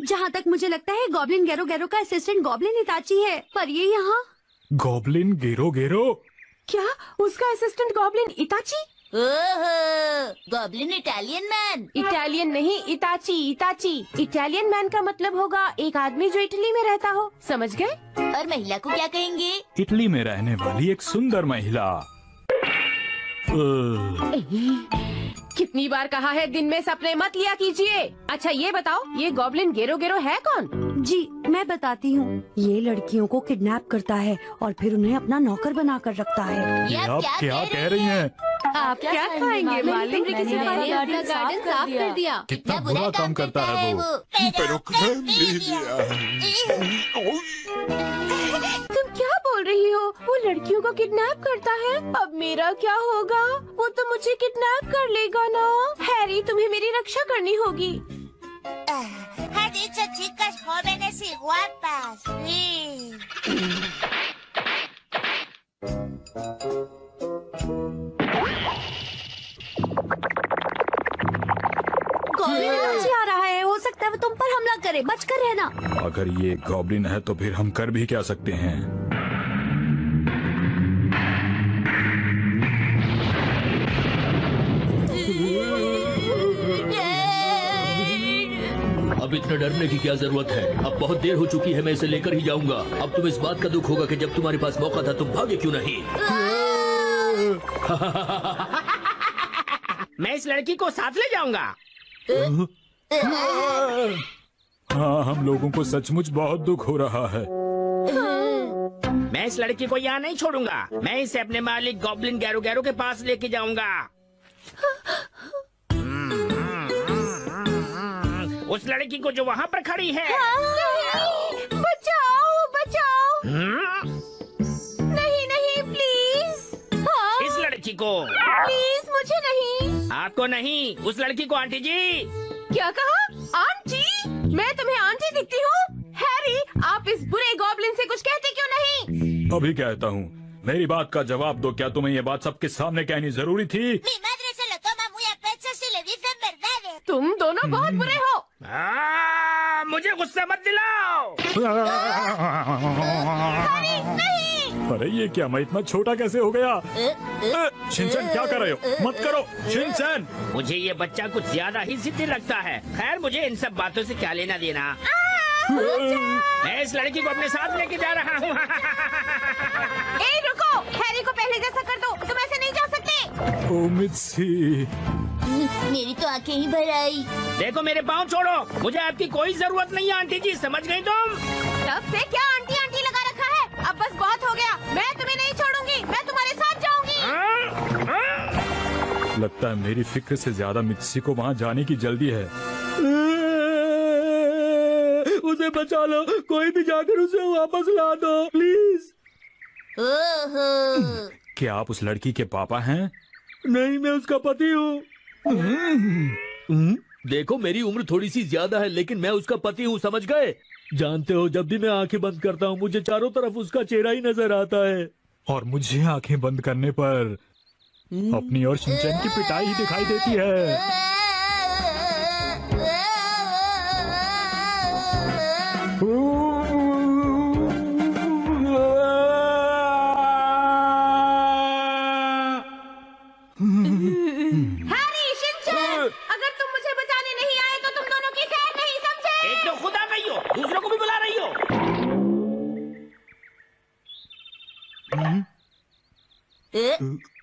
जहाँ तक मुझे लगता है गॉब्लिन गेरो गेरो का असिस्टेंट गॉब्लिन इताची है, पर ये यहाँ। गॉब्लिन गेरो गेरो? क्या उसका असिस्टेंट गॉब्लिन इताची? ओहो, गॉब्लिन इटालियन मैन। इटालियन नहीं, इताची। इताची इटालियन मैन का मतलब होगा एक आदमी जो इटली में रहता हो, समझ गए? और महिला को क्या कहेंगे? इटली में रहने वाली एक सुंदर महिला। कितनी बार कहा है दिन में सपने मत लिया कीजिए। अच्छा ये बताओ, ये गॉब्लिन गेरो गेरो है कौन? जी मैं बताती हूँ। ये लड़कियों को किडनैप करता है और फिर उन्हें अपना नौकर बनाकर रखता है। ये आप क्या कह रही हैं? आप क्या खाएंगे मालिक? मैंने अपना गार्डन साफ कर दिया। कितना बुरा काम करता है वो। तुम क्या बोल रही हो? वो लड़कियों को किडनैप करता है। अब मेरा क्या होगा? वो तो मुझे किडनैप कर लेगा ना। हैरी, तुम्हें मेरी रक्षा करनी होगी। Ha dicho chicas jóvenes y guapas. Goblin Itachi आ रहा है, हो सकता है वो तुम पर हमला करे, बचकर रहना। अगर ये गॉब्लिन है तो फिर हम कर भी क्या सकते हैं? अभी इतना डरने की क्या जरूरत है? अब बहुत देर हो चुकी है, मैं इसे लेकर ही जाऊंगा। अब तुम्हें इस बात का दुख होगा कि जब तुम्हारे पास मौका था तुम भागे क्यों नहीं? मैं इस लड़की को साथ ले जाऊंगा। हाँ, हम लोगों को सचमुच बहुत दुख हो रहा है। मैं इस लड़की को यहाँ नहीं छोड़ूंगा। मैं इसे अपने मालिक गॉब्लिन गैरो गैरो के पास लेके जाऊंगा। उस लड़की को जो वहाँ पर खड़ी है। बचाओ बचाओ। नहीं नहीं प्लीज। इस लड़की को प्लीज, मुझे नहीं। आपको नहीं, उस लड़की को। आंटी जी। क्या कहा? आंटी? मैं तुम्हें आंटी दिखती हूँ? हैरी, आप इस बुरे गॉब्लिन से कुछ कहते क्यों नहीं? अभी कहता हूँ, मेरी बात का जवाब दो। क्या तुम्हें ये बात सबके सामने कहनी जरूरी थी? तुम दोनों बहुत बुरे हो। मुझे गुस्सा मत दिलाओ। नहीं। अरे ये क्या, मैं इतना छोटा कैसे हो गया? शिनचैन क्या कर रहे हो? मत करो शिनचैन। मुझे ये बच्चा कुछ ज्यादा ही जिद्दी लगता है। खैर, मुझे इन सब बातों से क्या लेना देना। मैं इस लड़की को अपने साथ लेके जा रहा हूँ। ए रुको, हैरी को पहले जैसा कर दो, तुम ऐसे नहीं जा सकते। ओ मित्सी। मेरी तो आंखें ही भर आई। देखो मेरे पाँव छोड़ो, मुझे आपकी कोई जरूरत नहीं है आंटी जी, समझ गई तुम? तब से क्या आंटी आंटी लगा रखा है? अब बस बहुत हो गया। मैं तुम्हें नहीं छोड़ूंगी, मैं तुम्हारे साथ जाऊंगी। लगता है मेरी फिक्र से ज्यादा मित्सी को वहाँ जाने की जल्दी है। उसे बचा लो, कोई भी जाकर उसे वापस ला दो प्लीज। क्या आप उस लड़की के पापा हैं? नहीं, मैं उसका पति हूँ। देखो, मेरी उम्र थोड़ी सी ज्यादा है, लेकिन मैं उसका पति हूँ, समझ गए? जानते हो, जब भी मैं आंखें बंद करता हूँ मुझे चारों तरफ उसका चेहरा ही नजर आता है। और मुझे आंखें बंद करने पर अपनी और शिनचैन की पिटाई ही दिखाई देती है। दूसरों को भी बुला रही हो।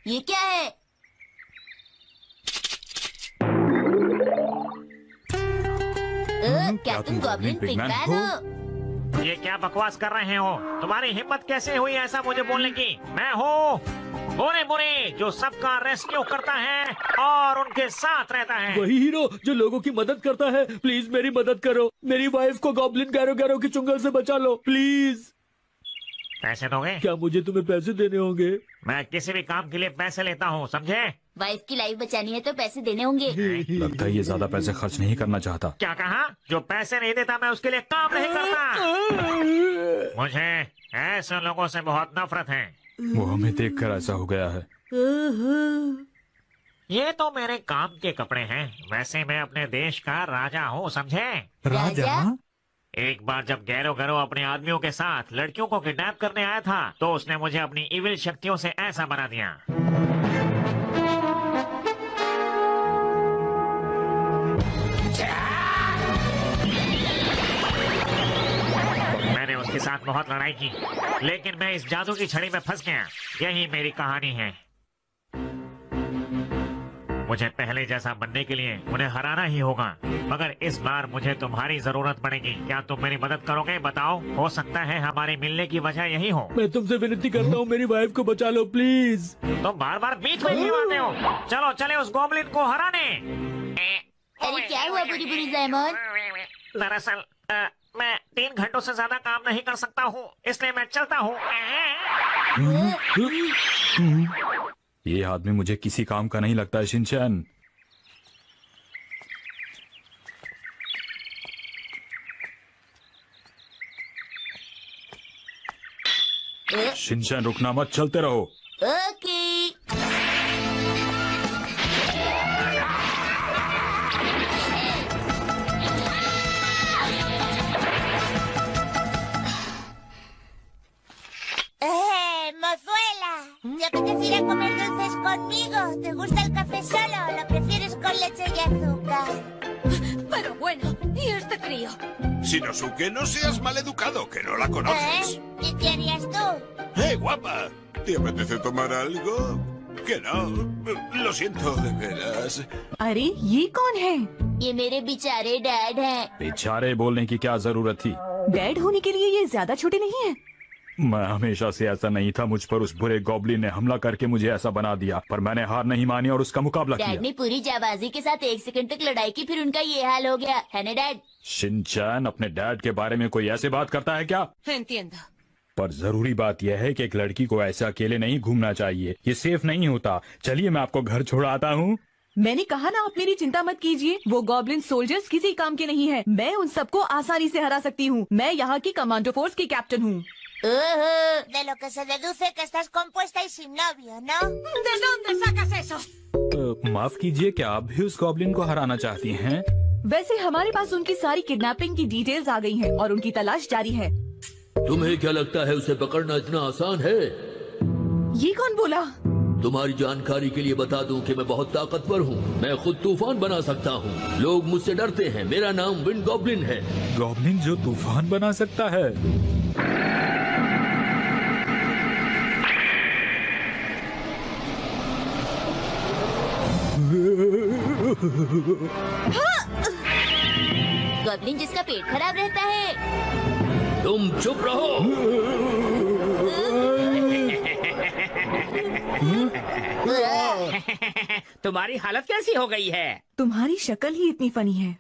ये क्या है? क्या तुम गॉब्लिन पिगमैन हो? ये क्या बकवास कर रहे हो? तुम्हारी हिम्मत कैसे हुई ऐसा मुझे बोलने की? मैं हूँ बुरे बुरे जो सबका रेस्क्यू करता है और उनके साथ रहता है। वही हीरो जो लोगों की मदद करता है। प्लीज मेरी मदद करो, मेरी वाइफ को गॉब्लिन गैरो गैरो की चुंगल से बचा लो प्लीज। पैसे दोगे? क्या मुझे तुम्हें पैसे देने होंगे? मैं किसी भी काम के लिए पैसे लेता हूँ, समझे? वाइफ की लाइफ बचानी है तो पैसे देने होंगे। लगता है ये ज्यादा पैसे खर्च नहीं करना चाहता। क्या कहा? जो पैसे नहीं देता मैं उसके लिए काम नहीं करता। मुझे ऐसे लोगों से बहुत नफरत है। वो हमें देखकर ऐसा हो गया है। ये तो मेरे काम के कपड़े हैं। वैसे मैं अपने देश का राजा हूँ, समझे? राजा? एक बार जब गैरो गैरो अपने आदमियों के साथ लड़कियों को किडनैप करने आया था तो उसने मुझे अपनी इविल शक्तियों से ऐसा बना दिया। मैंने उसके साथ बहुत लड़ाई की, लेकिन मैं इस जादू की छड़ी में फंस गया। यही मेरी कहानी है। मुझे पहले जैसा बनने के लिए उन्हें हराना ही होगा, मगर इस बार मुझे तुम्हारी जरूरत पड़ेगी। क्या तुम मेरी मदद करोगे? बताओ, हो सकता है हमारे मिलने की वजह यही हो। मैं तुमसे विनती करता हूँ, मेरी वाइफ को बचा लो प्लीज। तुम बार बार बीच में क्यों आते हो? चलो चले उस गॉब्लिन को हराने। अरे क्या हुआ बुरी बुरी ज़ैमन? दरअसल मैं 3 घंटों से ज्यादा काम नहीं कर सकता हूँ, इसलिए मैं चलता हूँ। ये आदमी मुझे किसी काम का नहीं लगता है शिनचैन। शिनचैन रुकना मत, चलते रहो। Okay. Mozuela, ¿te apetece ir a comer dulces conmigo? ¿Te gusta el café solo o lo prefieres con leche y azúcar? Pero bueno, ¿y este crío? Shinosuke, no seas maleducado, que no la conoces. ¿Y qué harías tú? Guapa! ¿Te apetece tomar algo? Que no. Lo siento, de veras. अरे ये कौन है? ये मेरे बेचारे dad हैं। बेचारे बोलने की क्या जरूरत थी? डैड होने के लिए ये ज्यादा छोटे नहीं है। मैं हमेशा से ऐसा नहीं था। मुझ पर उस बुरे गॉब्लिन ने हमला करके मुझे ऐसा बना दिया, पर मैंने हार नहीं मानी और उसका मुकाबला डैड किया। ने पूरी जाबाजी के साथ 1 सेकंड तक लड़ाई की, फिर उनका ये हाल हो गया है ना डैड? शिनचैन, अपने डैड के बारे में कोई ऐसे बात करता है क्या? Entiendo. पर जरूरी बात यह है कि एक लड़की को ऐसे अकेले नहीं घूमना चाहिए। ये सेफ नहीं होता। चलिए मैं आपको घर छोड़ाता हूँ। मैंने कहा ना, आप मेरी चिंता मत कीजिए। वो गॉब्लिन सोल्जर्स किसी काम के नहीं है। मैं उन सबको आसानी से हरा सकती हूँ। मैं यहाँ की कमांडो फोर्स की कैप्टन हूँ। De lo que se deduce que estás compuesta y sin novio, ¿no? ¿De dónde sacas eso? माफ कीजिए, क्या आप भी उस गॉब्लिन को हराना चाहती हैं? वैसे हमारे पास उनकी सारी किडनैपिंग की डिटेल्स आ गई हैं और उनकी तलाश जारी है। तुम्हें क्या लगता है उसे पकड़ना इतना आसान है? ये कौन बोला? तुम्हारी जानकारी के लिए बता दूं कि मैं बहुत ताकतवर हूँ। मैं खुद तूफान बना सकता हूँ। लोग मुझसे डरते हैं। मेरा नाम विंड गॉब्लिन है। गॉब्लिन जो तूफान बना सकता है? गॉब्लिन जिसका पेट खराब रहता है। तुम चुप रहो। तुम्हारी हालत कैसी हो गई है? तुम्हारी शक्ल ही इतनी फनी है।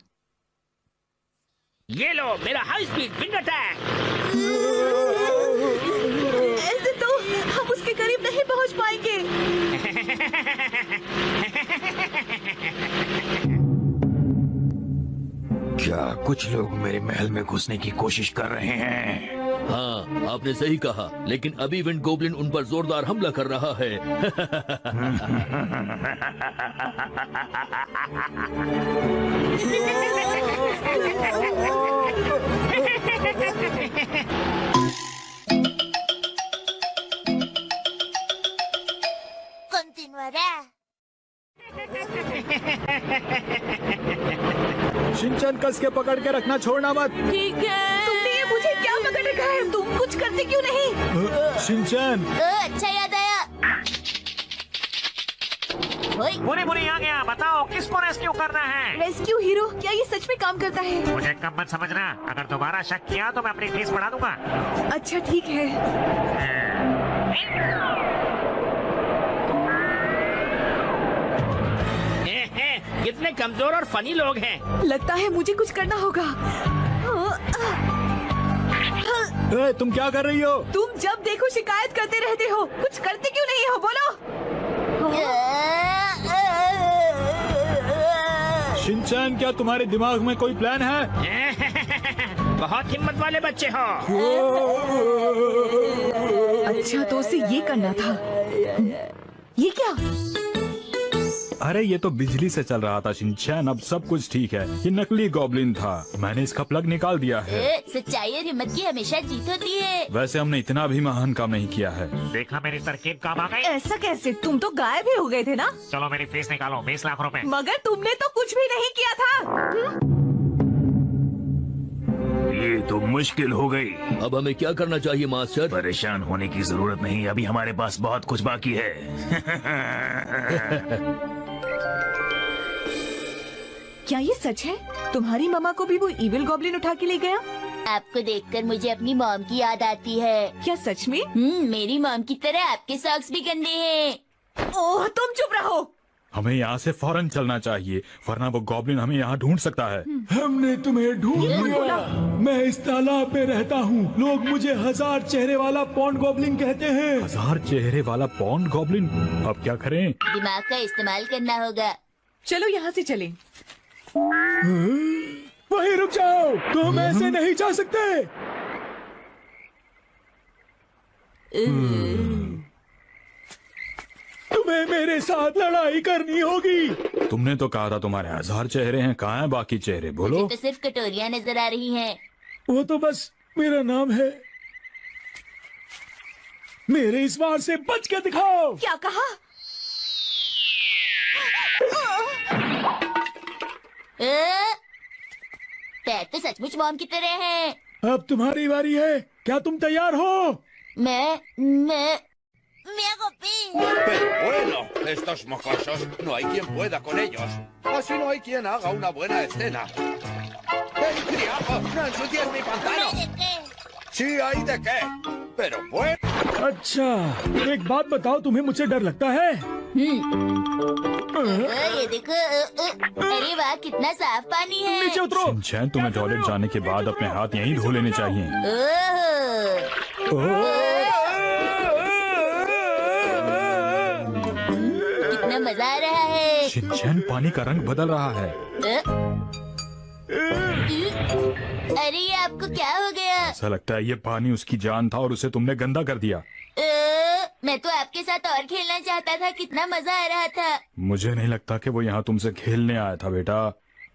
ये लो मेरा हाई स्पीड विंड अटैक। ऐसे तो हम उसके करीब नहीं पहुंच पाएंगे। क्या कुछ लोग मेरे महल में घुसने की कोशिश कर रहे हैं? हाँ, आपने सही कहा, लेकिन अभी विंड गोब्लिन उन पर जोरदार हमला कर रहा है। Continuará. शिनचैन, कस के पकड़ के रखना, छोड़ना मत। ठीक है। तुमने ये मुझे क्या पकड़ रखा है? तुम कुछ करते क्यों नहीं? शिनचैन, अच्छा याद आया। बुरी बुरी आ गया। बताओ किसको रेस्क्यू करना है? रेस्क्यू हीरो, क्या ये सच में काम करता है? मुझे कम मत समझना। अगर दोबारा शक किया तो मैं अपनी फीस बढ़ा दूंगा। अच्छा ठीक है। कितने कमजोर और फनी लोग हैं। लगता है मुझे कुछ करना होगा। ए, तुम क्या कर रही हो? तुम जब देखो शिकायत करते रहते हो, कुछ करते क्यों नहीं हो? बोलो। शिनचैन, क्या तुम्हारे दिमाग में कोई प्लान है? बहुत हिम्मत वाले बच्चे हो। अच्छा तो उसे ये करना था। ये क्या? अरे ये तो बिजली से चल रहा था शिनचैन। अब सब कुछ ठीक है। ये नकली गॉब्लिन था। मैंने इसका प्लग निकाल दिया है। सच्चाई और हिम्मत की हमेशा जीत होती है। वैसे हमने इतना भी महान काम नहीं किया है। देखा मेरी तरकीब काम आ गई। ऐसा कैसे? तुम तो गायब ही हो गए थे ना? चलो मेरी फीस निकालो, 20 लाख रुपए। मगर तुमने तो कुछ भी नहीं किया था। ये तो मुश्किल हो गई। अब हमें क्या करना चाहिए मास्टर? परेशान होने की जरूरत नहीं, अभी हमारे पास बहुत कुछ बाकी है। क्या ये सच है? तुम्हारी मामा को भी वो इविल गॉब्लिन उठा के ले गया? आपको देखकर मुझे अपनी मॉम की याद आती है। क्या सच में? मेरी मॉम की तरह आपके सॉक्स भी गंदे हैं। ओह, तुम चुप रहो। हमें यहाँ से फौरन चलना चाहिए, वरना वो गॉब्लिन हमें यहाँ ढूंढ सकता है। हमने तुम्हें ढूंढ लिया। मैं इस तालाब में रहता हूँ। लोग मुझे 1000 चेहरे वाला पॉन्ड गॉब्लिन कहते हैं। 1000 चेहरे वाला पॉन्ड गॉब्लिन? अब क्या करें? दिमाग का इस्तेमाल करना होगा। चलो यहाँ से चलें। वहीं रुक जाओ, तुम ऐसे नहीं जा सकते। तुम्हें मेरे साथ लड़ाई करनी होगी। तुमने तो कहा था तुम्हारे 1000 चेहरे हैं। कहाँ हैं बाकी चेहरे? बोलो। मुझे तो सिर्फ कटोरियाँ नजर आ रही हैं। वो तो बस मेरा नाम है। मेरे इस वार से बच के दिखाओ। क्या कहा? पैर तो सचमुच मॉम की तरह हैं। अब तुम्हारी बारी है, क्या तुम तैयार हो? मैं Pero bueno, estos mocosos, no hay quien pueda con ellos. Así no hay quien haga una buena escena. ¡Ven, criado! ¡No ensucies mi pantano! Sí, hay de qué. Pero bueno... अच्छा, एक बात बताओ, तुम्हें मुझसे डर लगता है? ये देखो, अरे वाह कितना साफ पानी है। नीचे उतरो। शिनचैन, तुम्हें टॉयलेट जाने के बाद अपने हाथ यहीं धो लेने चाहिए। कितना मजा आ रहा है। शिनचैन, पानी का रंग बदल रहा है। अरे ये आपको क्या हो गया? ऐसा लगता है ये पानी उसकी जान था और उसे तुमने गंदा कर दिया। मैं तो आपके साथ और खेलना चाहता था, कितना मजा आ रहा था। मुझे नहीं लगता कि वो यहाँ तुमसे खेलने आया था बेटा।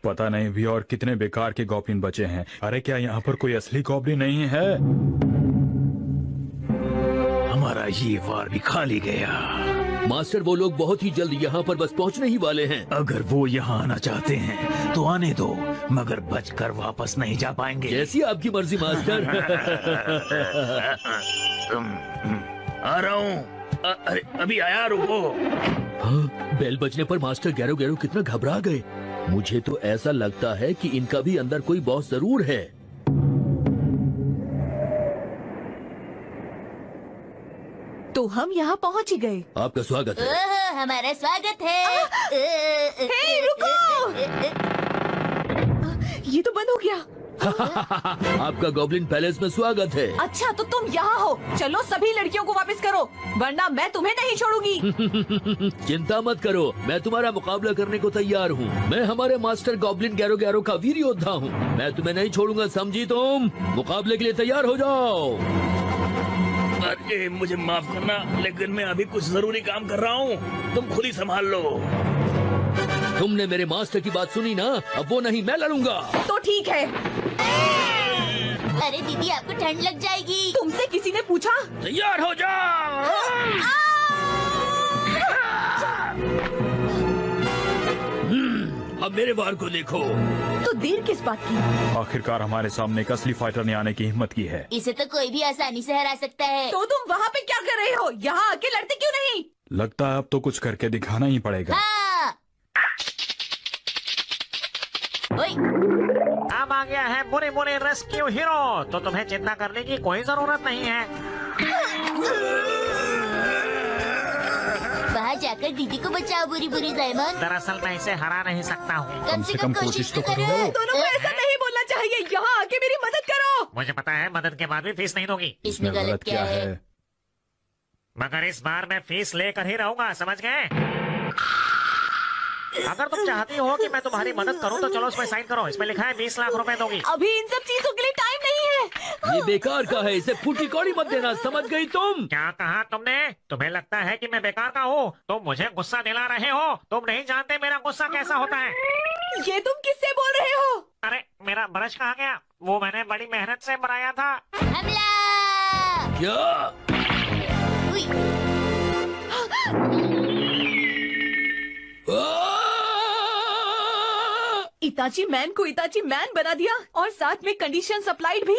पता नहीं भी और कितने बेकार के गॉब्लिन बचे हैं। अरे क्या यहाँ पर कोई असली गॉब्लिन नहीं है? हमारा ये वार भी खाली गया। मास्टर, वो लोग बहुत ही जल्द यहाँ पर बस पहुँचने ही वाले हैं। अगर वो यहाँ आना चाहते हैं तो आने दो, मगर बचकर वापस नहीं जा पाएंगे। जैसी आपकी मर्जी मास्टर। आ रहा हूँ। अरे अभी आया, रुको। हाँ, बेल बजने पर मास्टर गैरो गैरो कितना घबरा गए। मुझे तो ऐसा लगता है कि इनका भी अंदर कोई बॉस जरूर है। तो हम यहाँ पहुँच ही गए। आपका स्वागत है। हमारा स्वागत है। हे, रुको! ये तो बंद हो गया। आपका गॉब्लिन पैलेस में स्वागत है। अच्छा, तो तुम यहाँ हो। चलो सभी लड़कियों को वापस करो, वरना मैं तुम्हें नहीं छोड़ूंगी। चिंता मत करो, मैं तुम्हारा मुकाबला करने को तैयार हूँ। मैं हमारे मास्टर गॉब्लिन गैरो गैरो का वीर योद्धा हूँ। मैं तुम्हें नहीं छोड़ूंगा, समझी तुम? मुकाबले के लिए तैयार हो जाओ। अरे मुझे माफ करना, लेकिन मैं अभी कुछ जरूरी काम कर रहा हूँ, तुम खुद ही संभाल लो। तुमने मेरे मास्टर की बात सुनी ना, अब वो नहीं, मैं लड़ूंगा। तो ठीक है। अरे दीदी, आपको ठंड लग जाएगी। तुमसे किसी ने पूछा? तैयार हो जाओ। अब मेरे वार को देखो। तो देर किस बात की? आखिरकार हमारे सामने एक असली फाइटर ने आने की हिम्मत की है। इसे तो कोई भी आसानी से हरा सकता है। तो तुम वहाँ पे क्या कर रहे हो? यहाँ आके लड़ते क्यों नहीं? लगता है अब तो कुछ करके दिखाना ही पड़ेगा। हाँ। अब आ गया है बुरे बुरे रेस्क्यू हीरो, तो तुम्हें चिंता करने की कोई जरूरत नहीं है। वहाँ जाकर दीदी को बचाओ बुरी बुरी जायमन। दरअसल मैं इसे हरा नहीं सकता हूँ। कम से कम कोशिश तो करो। दोनों को ऐसा नहीं बोलना चाहिए। यहाँ आके मेरी मदद करो। मुझे पता है, मदद के बाद भी फीस नहीं दूंगी। इसमें गलत क्या है? मगर इस बार मैं फीस लेकर ही रहूंगा, समझ गए? अगर तुम चाहती हो कि मैं तुम्हारी मदद करूं तो चलो इसमें साइन करो। इसमें लिखा है 20 लाख रुपए दोगी। अभी इन सब चीजों के लिए टाइम नहीं है। ये बेकार का है, इसे फूटी कौड़ी मत देना, समझ गई तुम? क्या कहा तुमने? तुम्हें लगता है कि मैं बेकार का हूँ? तुम मुझे गुस्सा दिला रहे हो। तुम नहीं जानते मेरा गुस्सा कैसा होता है। ये तुम किससे बोल रहे हो? अरे मेरा ब्रश कहाँ गया? वो मैंने बड़ी मेहनत से बनाया था। हमला! क्या? इताची मैन को इताची मैन बना दिया और साथ में कंडीशन सप्लाइड भी।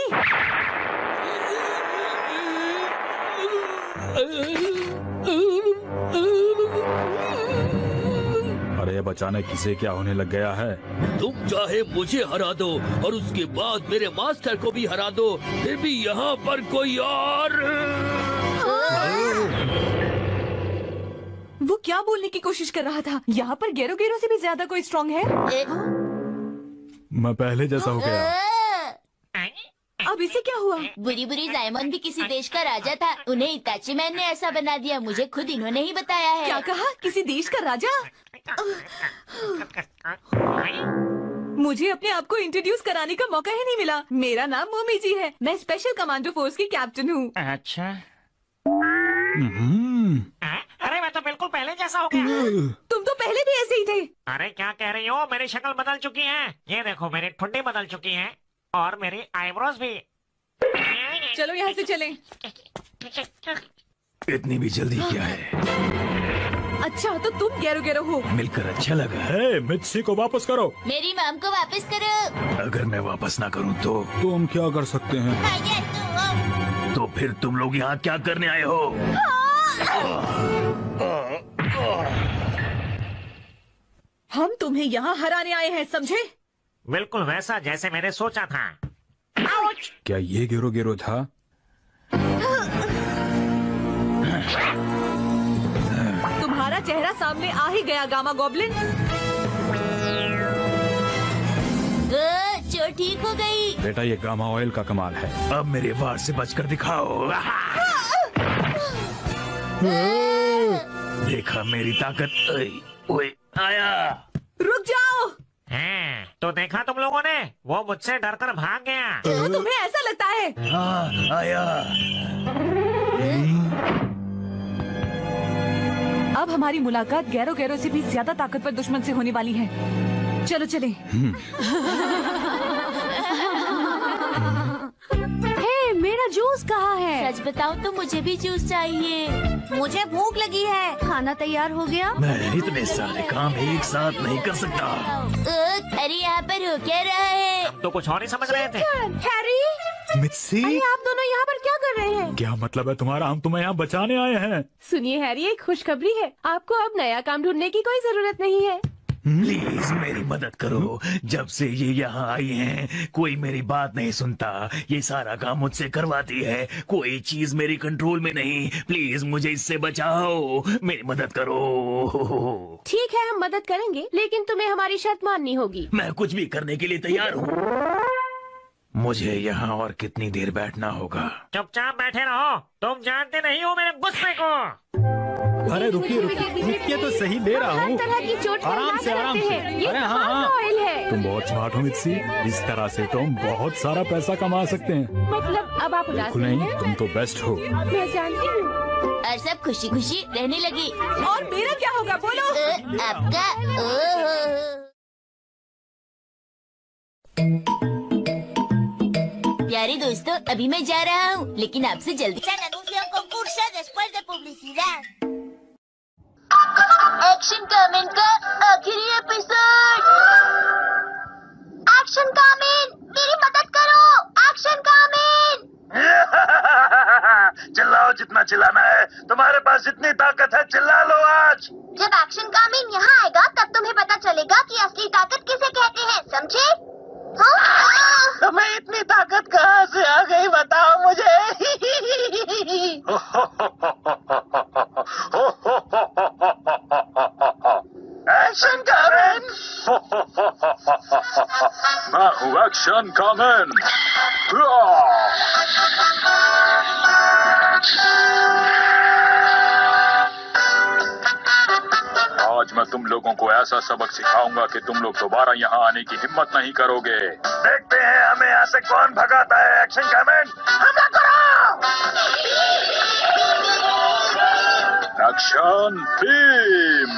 अरे अब अचानक किसे क्या होने लग गया है? तुम चाहे मुझे हरा दो और उसके बाद मेरे मास्टर को भी हरा दो, फिर भी यहाँ पर कोई और। वो क्या बोलने की कोशिश कर रहा था? यहाँ पर गेरो गेरो से भी ज्यादा कोई स्ट्रॉन्ग है? मैं पहले जैसा हो गया। अब इसे क्या हुआ? बुरी बुरी जायमन भी किसी देश का राजा था, उन्हें इताची मैन ने ऐसा बना दिया। मुझे खुद इन्होंने ही बताया है। क्या कहा? किसी देश का राजा? मुझे अपने आप को इंट्रोड्यूस कराने का मौका ही नहीं मिला। मेरा नाम मोमी जी है, मैं स्पेशल कमांडो फोर्स की कैप्टन हूँ। अच्छा। अरे मैं तो बिल्कुल पहले जैसा हो गया। तुम तो पहले भी ऐसे ही थे। अरे क्या कह रही हो? मेरी शक्ल बदल चुकी है। ये देखो, मेरी ठुड्डी बदल चुकी है और मेरी आईब्रोज भी। चलो यहाँ से चलें। इतनी भी जल्दी क्या है? अच्छा तो तुम गैरो गैरो हो। मिलकर अच्छा लगा है। मित्सी को वापस करो। मेरी मॉम को वापस करो। अगर मैं वापस ना करूं तो हम क्या कर सकते हैं? तो फिर तुम लोग यहाँ क्या करने आए हो? हम तुम्हें यहाँ हराने आए हैं, समझे? बिल्कुल वैसा जैसे मैंने सोचा था। क्या ये गेरो गेरो था? तुम्हारा चेहरा सामने आ ही गया गामा गॉब्लिन। चोट ठीक हो गई। बेटा ये गामा ऑयल का कमाल है। अब मेरे वार से बचकर दिखाओ। देखा मेरी ताकत। ओए आया। रुक जाओ। तो देखा तुम लोगों ने, वो मुझसे डरकर भाग गया। तो तुम्हें ऐसा लगता है? हाँ आया। अब हमारी मुलाकात गैरो गैरो से भी ज्यादा ताकतवर दुश्मन से होने वाली है। चलो चले। हे, मेरा जूस कहाँ है? सच बताऊं तो मुझे भी जूस चाहिए। मुझे भूख लगी है। खाना तैयार हो गया? मैं इतने सारे काम एक साथ नहीं कर सकता। अरे यहाँ पर हो क्या रहा है? हम तो कुछ और ही समझ रहे थे। हैरी, मित्सी, अरे आप दोनों यहाँ पर क्या कर रहे हैं? क्या मतलब है तुम्हारा? हम तुम्हें यहाँ बचाने आए हैं। सुनिए हैरी, एक खुशखबरी है। आपको अब नया काम ढूंढने की कोई जरूरत नहीं है। प्लीज मेरी मदद करो। जब से ये यहाँ आई हैं, कोई मेरी बात नहीं सुनता। ये सारा काम मुझसे करवाती है। कोई चीज मेरी कंट्रोल में नहीं। प्लीज मुझे इससे बचाओ। मेरी मदद करो। ठीक है, हम मदद करेंगे, लेकिन तुम्हें हमारी शर्त माननी होगी। मैं कुछ भी करने के लिए तैयार हूँ। मुझे यहाँ और कितनी देर बैठना होगा? चुपचाप बैठे रहो। तुम जानते नहीं हो मेरे गुस्से को। अरे रुकिए रुकिए तो सही दे रहा हूँ। आराम से आराम से। अरे हाँ, ऑयल है। तुम बहुत स्मार्ट हो मित्सी। इस तरह से तुम बहुत सारा पैसा कमा सकते हैं। मतलब अब आप उदास नहीं, तुम तो बेस्ट हो। मैं जानती हूँ। और सब खुशी खुशी रहने लगी। और मेरा क्या होगा बोलो? आपका प्यारे दोस्तों, अभी मैं जा रहा हूँ, लेकिन आपसे जल्दी। después de publicidad. Action comment का आखिरी एपिसोड। एक्शन कामिन, मेरी मदद करो। एक्शन कामिन। चिल्लाओ जितना चिल्लाना है। तुम्हारे पास जितनी ताकत है चिल्ला लो आज। जब एक्शन कामिन यहाँ आएगा तब तुम्हें पता चलेगा कि असली ताकत किसे कहते हैं, समझे? तुम्हें इतनी ताकत कहाँ से आ गई, बताओ मुझे। एक्शन कामिन। मैं हूँ एक्शन कामिन। आज मैं तुम लोगों को ऐसा सबक सिखाऊंगा कि तुम लोग दोबारा यहाँ आने की हिम्मत नहीं करोगे। देखते हैं हमें यहाँ से कौन भगाता है। एक्शन कामिन, हमला करो। Action beam.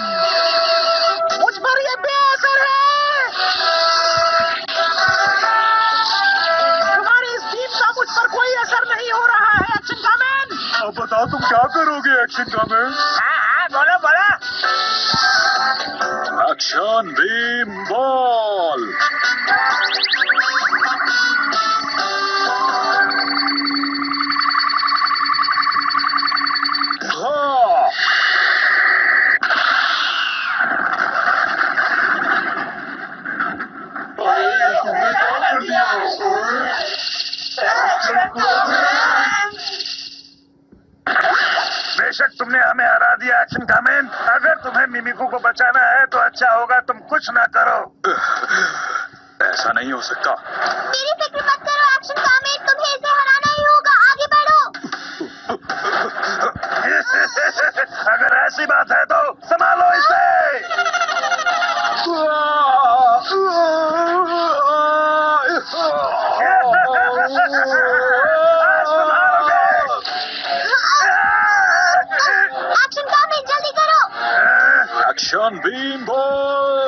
मुझ पर ये बेअसर है। तुम्हारी इस बीम का मुझ पर कोई असर नहीं हो रहा है एक्शन कामिन। अब बताओ तुम क्या करोगे एक्शन कामिन? हाँ, बोलो बोलो। Action beam ball. बेशक तुमने हमें हरा दिया एक्शन कामिन। अगर तुम्हें मिमिको को बचाना है तो अच्छा होगा तुम कुछ ना करो। ऐसा नहीं हो सकता। मेरी फिक्र मत करो एक्शन कामिन, तुम्हें इसे हराना ही होगा। आगे बढ़ो। अगर ऐसी बात है तो संभालो इसे। एक्शन कामिन, जल्दी करो। Action beam ball.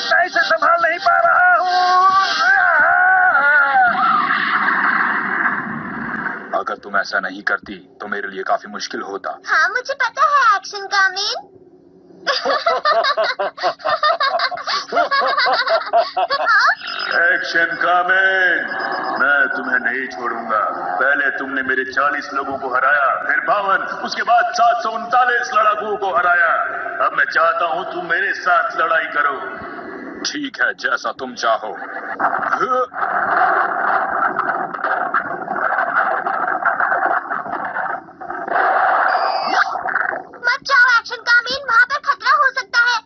मैं इसे संभाल नहीं पा रहा हूँ। ऐसा नहीं करती तो मेरे लिए काफी मुश्किल होता। हाँ मुझे पता है एक्शन कामिन। एक्शन कामेन, मैं तुम्हें नहीं छोड़ूंगा। पहले तुमने मेरे 40 लोगों को हराया, फिर 52, उसके बाद 739 लड़ाकों को हराया। अब मैं चाहता हूँ तुम मेरे साथ लड़ाई करो। ठीक है, जैसा तुम चाहो। मत जाओ एक्शन कामिन, वहाँ पर खतरा हो सकता है।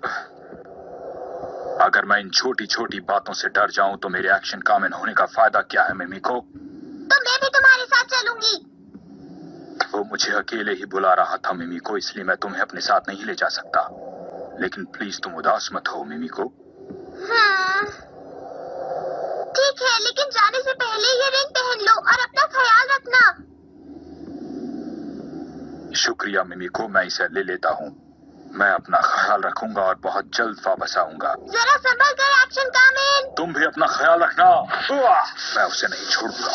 अगर मैं इन छोटी छोटी बातों से डर जाऊं तो मेरे एक्शन कामेन होने का फायदा क्या है मिमिको? तो मैं भी तुम्हारे साथ चलूंगी। वो मुझे अकेले ही बुला रहा था मिमिको, इसलिए मैं तुम्हें अपने साथ नहीं ले जा सकता। लेकिन प्लीज तुम उदास मत हो मिमिको। हाँ ठीक है, लेकिन जाने से पहले ये रिंग पहन लो और अपना ख्याल रखना। शुक्रिया मिमिको, मैं इसे ले लेता हूँ। मैं अपना ख्याल रखूंगा और बहुत जल्द वापस आऊंगा। जरा संभल कर एक्शन कामिन। तुम भी अपना ख्याल रखना। मैं उसे नहीं छोड़ूंगा।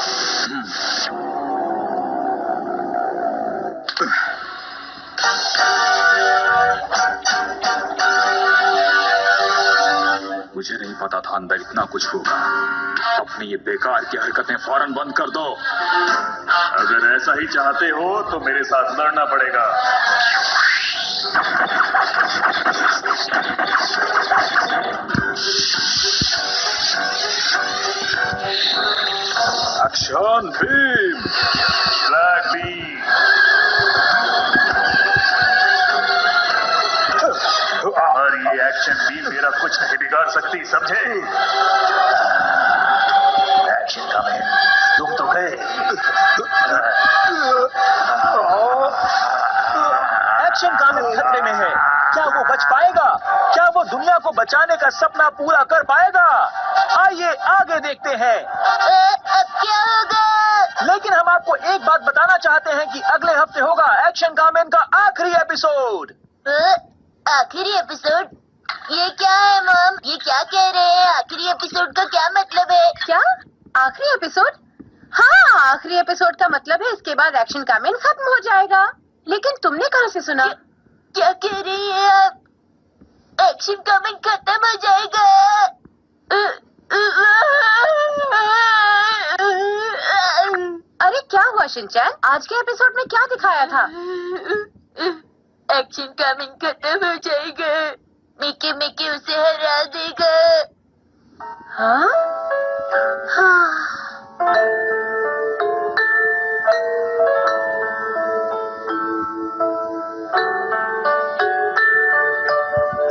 मुझे नहीं पता था अंदर इतना कुछ होगा। अपनी ये बेकार की हरकतें फौरन बंद कर दो। अगर ऐसा ही चाहते हो तो मेरे साथ लड़ना पड़ेगा। Action beam, black beam. और ये एक्शन बीम मेरा कुछ नहीं बिगाड़ सकती, समझे? एक्शन कामेन, तुम तो गए। एक्शन कामिन खतरे में है। क्या वो बच पाएगा? क्या वो दुनिया को बचाने का सपना पूरा कर पाएगा? आइए आगे देखते हैं। अब क्या होगा? लेकिन हम आपको एक बात बताना चाहते हैं कि अगले हफ्ते होगा एक्शन कामिन का आखिरी एपिसोड। आखिरी एपिसोड? ये क्या है मॉम? ये क्या कह रहे हैं? आखिरी एपिसोड का क्या मतलब है? क्या आखिरी एपिसोड? हाँ, आखिरी एपिसोड का मतलब है इसके बाद एक्शन कामिन खत्म हो जाएगा। लेकिन तुमने कहाँ से सुना? क्या कह रही है आप? एक्शन कामिन खत्म हो जाएगा? अरे क्या हुआ शिनचैन? आज के एपिसोड में क्या दिखाया था? एक्शन कामिन खत्म हो जाएगा। मिकी मिकी उसे हरा देगा। हाँ? हाँ।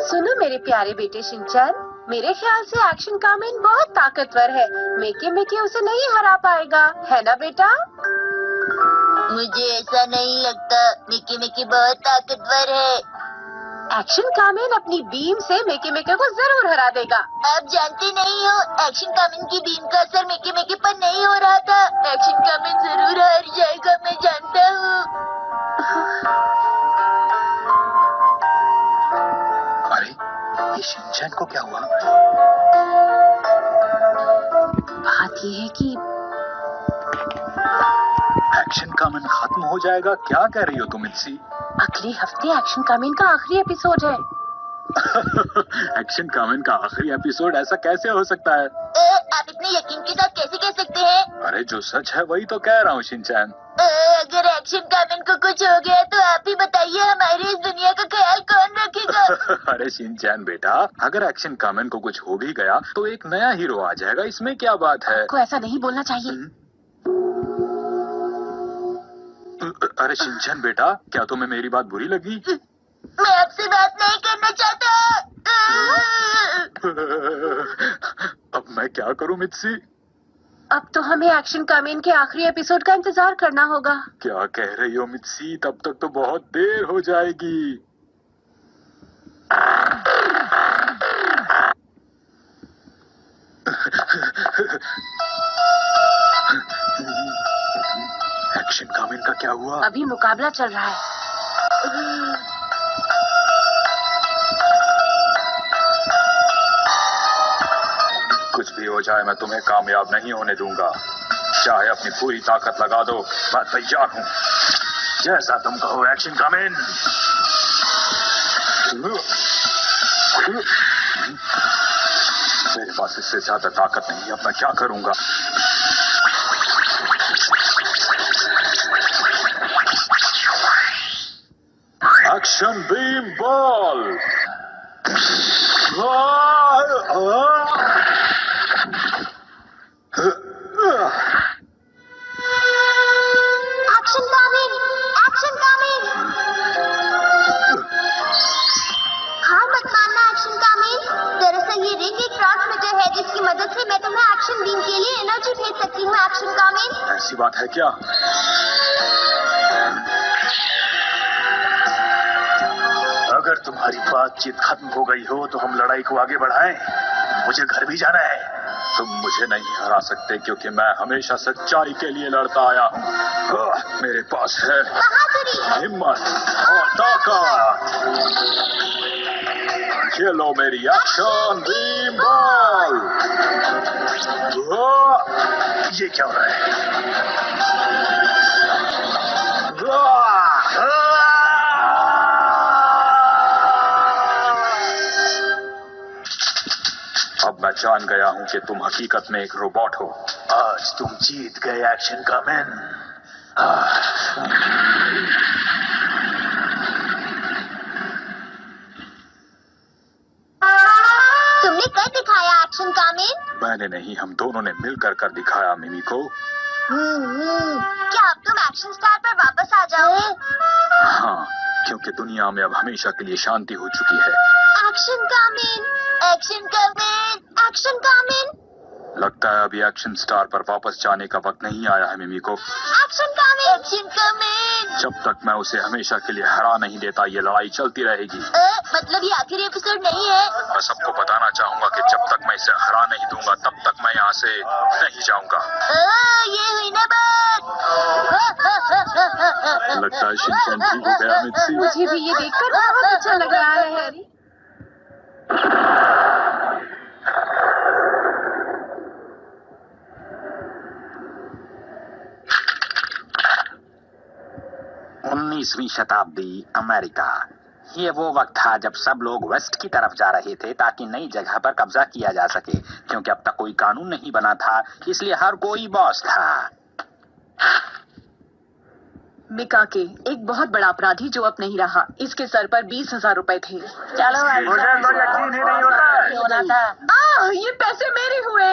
सुनो मेरे प्यारे बेटे शिनचैन, मेरे ख्याल से एक्शन कामिन बहुत ताकतवर है। मिकी उसे नहीं हरा पाएगा, है ना बेटा? मुझे ऐसा नहीं लगता। मिकी मिकी बहुत ताकतवर है। एक्शन कामिन अपनी बीम से मिकी को जरूर हरा देगा। आप जानते नहीं हो, एक्शन कामिन की बीम का असर मिकी मिकी पर नहीं हो रहा था। एक्शन कामिन जरूर हार जाएगा, मैं जानता हूँ। अरे ये शिनचैन को क्या हुआ? बात ये है कि एक्शन कामिन खत्म हो जाएगा? क्या कह रही हो तुम इत्सी? अगले हफ्ते एक्शन कामिन का आखिरी एपिसोड है। एक्शन कामिन का आखिरी एपिसोड? ऐसा कैसे हो सकता है? आप इतने यकीन के साथ कैसे कह सकते हैं? अरे जो सच है वही तो कह रहा हूँ शिनचैन। अगर एक्शन कामिन को कुछ हो गया तो आप ही बताइए, हमारी इस दुनिया का ख्याल कौन रखेगा? अरे शिनचैन बेटा, अगर एक्शन कामिन को कुछ हो भी गया तो एक नया हीरो आ जाएगा, इसमें क्या बात है? आपको ऐसा नहीं बोलना चाहिए। अरे शिनचैन बेटा, क्या तुम्हें मेरी बात बुरी लगी? मैं आपसे बात नहीं करना चाहता। अब मैं क्या करूं मित्सी? अब तो हमें एक्शन कामिन के आखिरी एपिसोड का इंतजार करना होगा। क्या कह रही हो मित्सी? तब तक तो बहुत देर हो जाएगी। एक्शन कामिन का क्या हुआ? अभी मुकाबला चल रहा है। कुछ भी हो जाए मैं तुम्हें कामयाब नहीं होने दूंगा। चाहे अपनी पूरी ताकत लगा दो, मैं तैयार हूँ। जैसा तुम कहो, एक्शन कम इन। मेरे पास इससे ज्यादा ताकत नहीं है, अब मैं क्या करूंगा? Action beam ball. Action coming, action coming. हार मत मानना एक्शन कमिंग। दरअसल ये रिंग एक ट्रांसमीटर है जिसकी मदद से मैं तुम्हें एक्शन बीम के लिए एनर्जी भेज सकती हूँ एक्शन कमिंग। ऐसी बात है क्या? अगर तुम्हारी बातचीत खत्म हो गई हो तो हम लड़ाई को आगे बढ़ाएं। मुझे घर भी जाना है। तुम मुझे नहीं हरा सकते क्योंकि मैं हमेशा सच्चाई के लिए लड़ता आया हूँ। मेरे पास है हिम्मत और ताकत। खेलो मेरी एक्शन बीम बॉल। ये क्या हो रहा है? अब मैं जान गया हूँ कि तुम हकीकत में एक रोबोट हो। आज तुम जीत गए एक्शन का मैन। तुमने कर दिखाया एक्शन कमिंग। मैंने नहीं, हम दोनों ने मिलकर कर दिखाया मिमी को। क्या अब तुम एक्शन स्टार पर वापस आ जाओगे? हाँ, क्योंकि दुनिया में अब हमेशा के लिए शांति हो चुकी है। Action coming, action coming, action coming. लगता है अभी एक्शन स्टार पर वापस जाने का वक्त नहीं आया है मिमी को। Action coming, action coming. जब तक मैं उसे हमेशा के लिए हरा नहीं देता ये लड़ाई चलती रहेगी। मतलब ये आखिरी एपिसोड नहीं है? मैं सबको बताना चाहूंगा कि जब तक मैं इसे हरा नहीं दूंगा तब तक मैं यहाँ से नहीं जाऊंगा। ये हुई ना बात। लगता है शिनचैन ठीक हो गया मित्सी। मुझे भी ये देखकर बहुत अच्छा लग रहा है हैरी। उन्नीसवीं शताब्दी अमेरिका। ये वो वक्त था जब सब लोग वेस्ट की तरफ जा रहे थे ताकि नई जगह पर कब्जा किया जा सके, क्योंकि अब तक कोई कानून नहीं बना था, इसलिए हर कोई बॉस था। मिकाके, एक बहुत बड़ा अपराधी जो अब नहीं रहा। इसके सर पर 20,000 रुपए थे। चलो मुझे तो यकीन ही नहीं होता। ये पैसे मेरे हुए।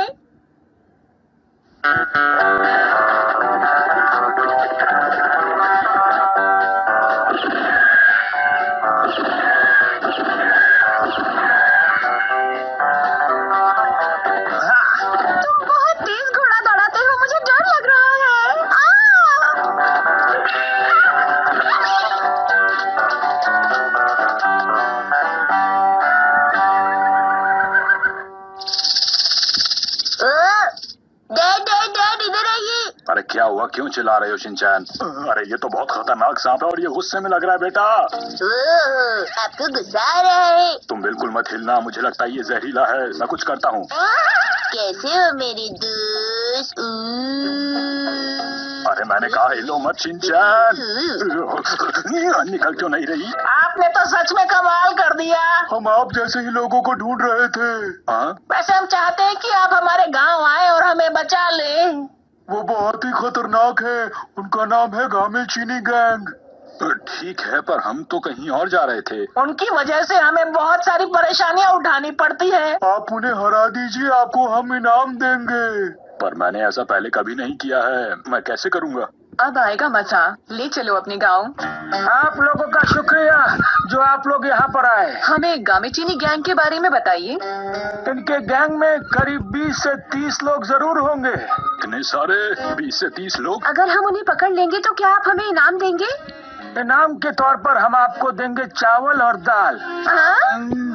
तुम बहुत तेज घोड़ा दौड़ाते हो, मुझे डर लग रहा है। डैड इधर आइए। अरे क्या हुआ, क्यों चिल्ला रहे हो शिनचैन? अरे ये तो बहुत खतरनाक सांप है और ये गुस्से में लग रहा है बेटा। आपको गुस्सा आ रहा है? तुम बिल्कुल मत हिलना, मुझे लगता है ये जहरीला है। मैं कुछ करता हूँ। कैसे हो मेरे दोस्त? अरे मैंने कहा हिलो मत शिनचैन। निकल क्यों नहीं रही? आपने तो सच में कमाल कर दिया। हम आप जैसे ही लोगों को ढूंढ रहे थे। वैसे हम चाहते हैं कि आप हमारे गांव आए और हमें बचा लें। वो बहुत ही खतरनाक है। उनका नाम है गामे चीनी गैंग। ठीक है, पर हम तो कहीं और जा रहे थे। उनकी वजह से हमें बहुत सारी परेशानियां उठानी पड़ती है। आप उन्हें हरा दीजिए, आपको हम इनाम देंगे। पर मैंने ऐसा पहले कभी नहीं किया है, मैं कैसे करूँगा? अब आएगा मजा। ले चलो अपने गांव। आप लोगों का शुक्रिया जो आप लोग यहाँ पर आए। हमें गामेचीनी गैंग के बारे में बताइए। इनके गैंग में करीब 20 से 30 लोग जरूर होंगे। इतने सारे? 20 से 30 लोग? अगर हम उन्हें पकड़ लेंगे तो क्या आप हमें इनाम देंगे? इनाम के तौर पर हम आपको देंगे चावल और दाल।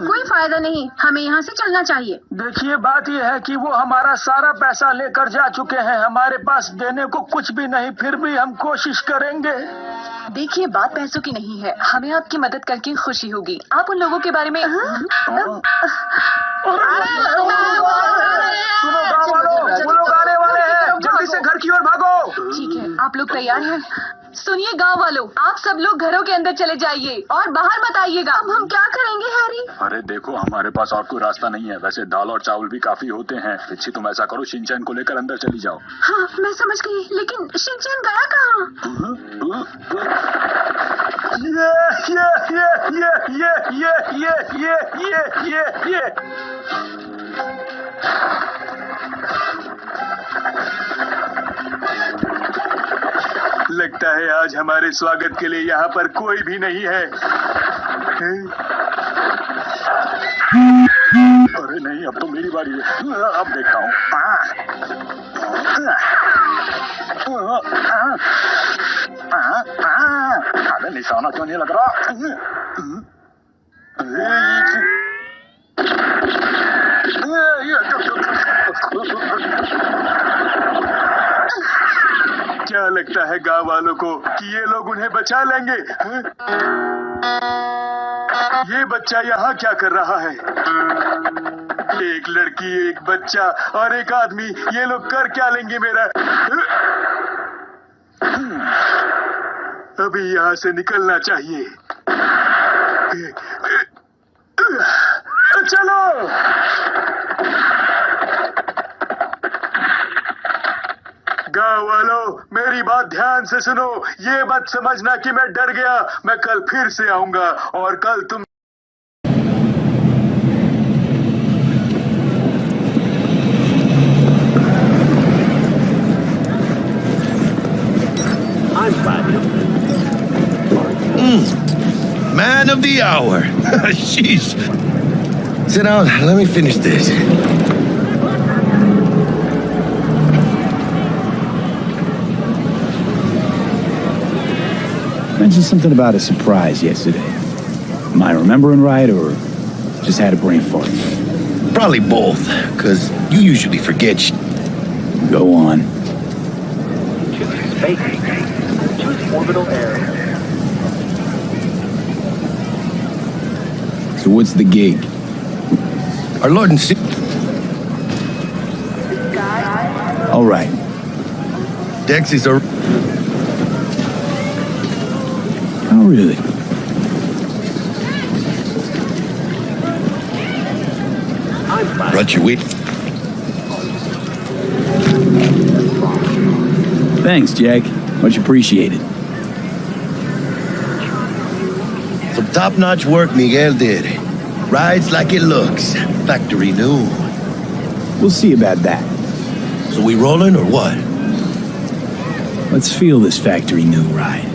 कोई फायदा नहीं, हमें यहाँ से चलना चाहिए। देखिए, बात यह है कि वो हमारा सारा पैसा लेकर जा चुके हैं। हमारे पास देने को कुछ भी नहीं, फिर भी हम कोशिश करेंगे। देखिए, बात पैसों की नहीं है, हमें आपकी मदद करके खुशी होगी। आप उन लोगों के बारे में वो लोग आने वाले हैं, जल्दी तेजी से घर की ओर भागो। ठीक है, आप लोग तैयार हैं? सुनिए गांव वालों, आप सब लोग घरों के अंदर चले जाइए और बाहर मत आइएगा। अब हम क्या करेंगे हैरी? अरे देखो, हमारे पास और कोई रास्ता नहीं है। वैसे दाल और चावल भी काफी होते हैं। पिच्छी, तुम ऐसा करो, शिनचैन को लेकर अंदर चली जाओ। हाँ, मैं समझ गई, लेकिन शिनचैन गया कहाँ? ये। लगता है आज हमारे स्वागत के लिए यहाँ पर कोई भी नहीं है। अरे नहीं, अब तो मेरी बारी है। अब देखता हूँ। अरे निशाना क्यों नहीं लग रहा? क्या लगता है गांव वालों को कि ये लोग उन्हें बचा लेंगे? ये बच्चा यहाँ क्या कर रहा है? एक लड़की, एक बच्चा और एक आदमी, ये लोग कर क्या लेंगे मेरा? अभी यहाँ से निकलना चाहिए। चलो। गाँव वालों, मेरी बात ध्यान से सुनो। ये मत समझना कि मैं डर गया। मैं कल फिर से आऊंगा और कल तुम Man of the hour. Jeez. Sit down. Let me finish this. Mentioned something about a surprise yesterday. Am I remembering right, or just had a brain fart? Probably both, because you usually forget Go on. Orbital air. So what's the gig? Our Lord and Savior. All right. Dex is a... Oh, really? Brought your weight. Thanks, Jack. Much appreciated. Some top-notch work Miguel did. Rides like it looks. Factory new. We'll see about that. So we rolling or what? Let's feel this factory new ride.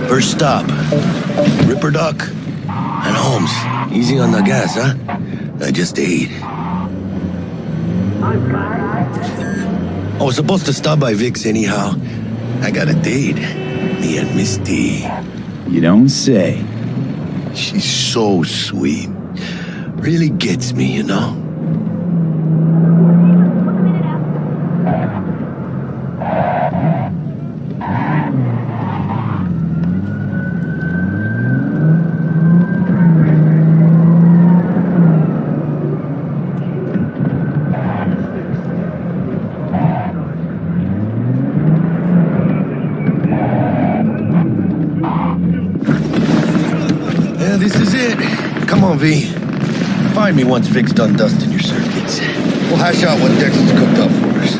First stop, Ripperdoc and Holmes. Easy on the gas, huh? I just ate. I was supposed to stop by Vic's anyhow. I got a date. Me and Misty. You don't say. She's so sweet. Really gets me, you know? This is it. Come on, V. Find me once Vic's done dusting your circuits. We'll hash out what Dex has cooked up for us.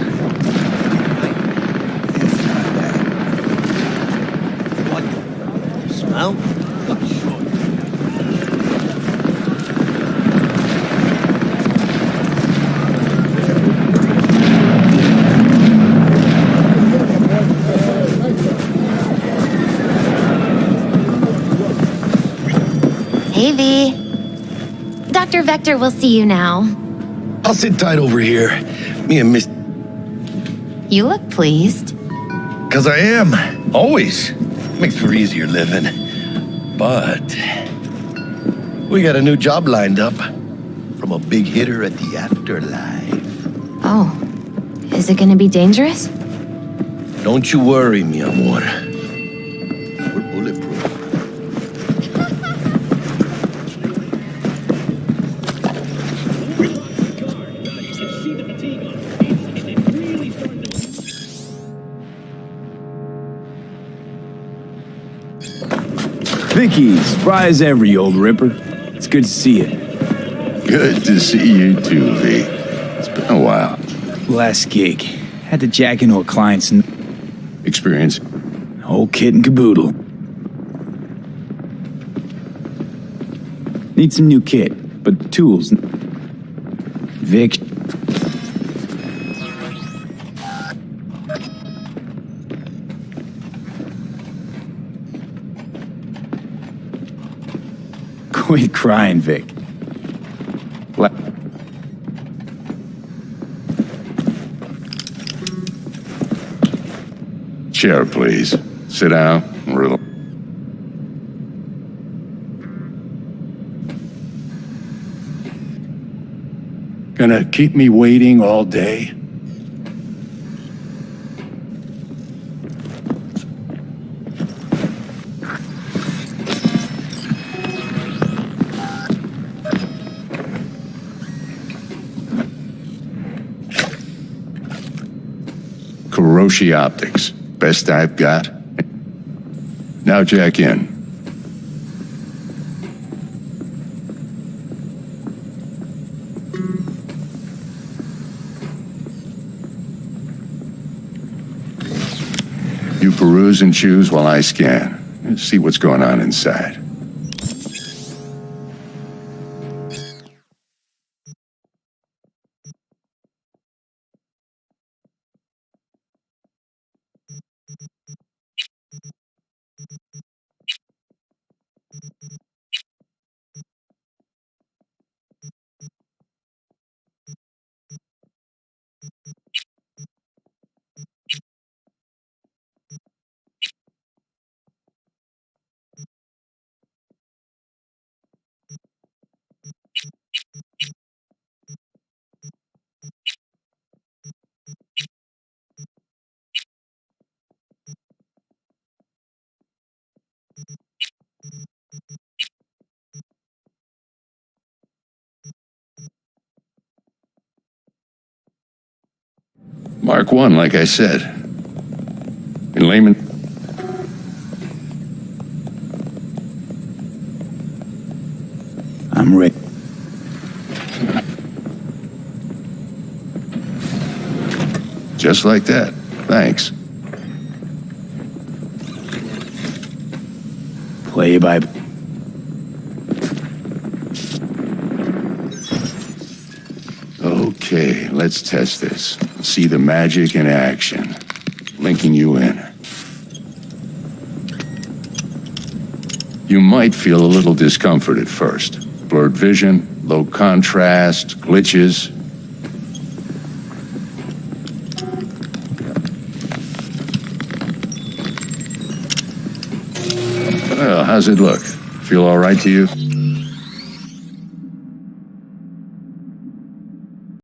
What? Smell? Hey, V. Dr. Vector will see you now. I'll sit tight over here. Me and Miss... You look pleased. 'Cause I am. Always. Makes for easier living. But... we got a new job lined up. from a big hitter at the afterlife. Oh, is it gonna be dangerous? Don't you worry, mi amor. We're bulletproof. Vicky, surprise ever, you old ripper. It's good to see you. Good to see you too, V. It's been a while. Last gig. Had to jack into a client's experience. Whole kit and caboodle. Need some new kit, but tools. Vic. Quit crying, Vic. Chair, please. Sit down. Gonna keep me waiting all day? Kuroshi Optics. Best I've got. Now jack in. You peruse and choose while I scan. See what's going on inside. Mark 1, like I said. In layman... I'm ready. Just like that. Thanks. Play by... Okay, let's test this. See the magic in action. Linking you in. You might feel a little discomfort at first. Blurred vision, low contrast, glitches. Well, how's it look? Feel all right to you?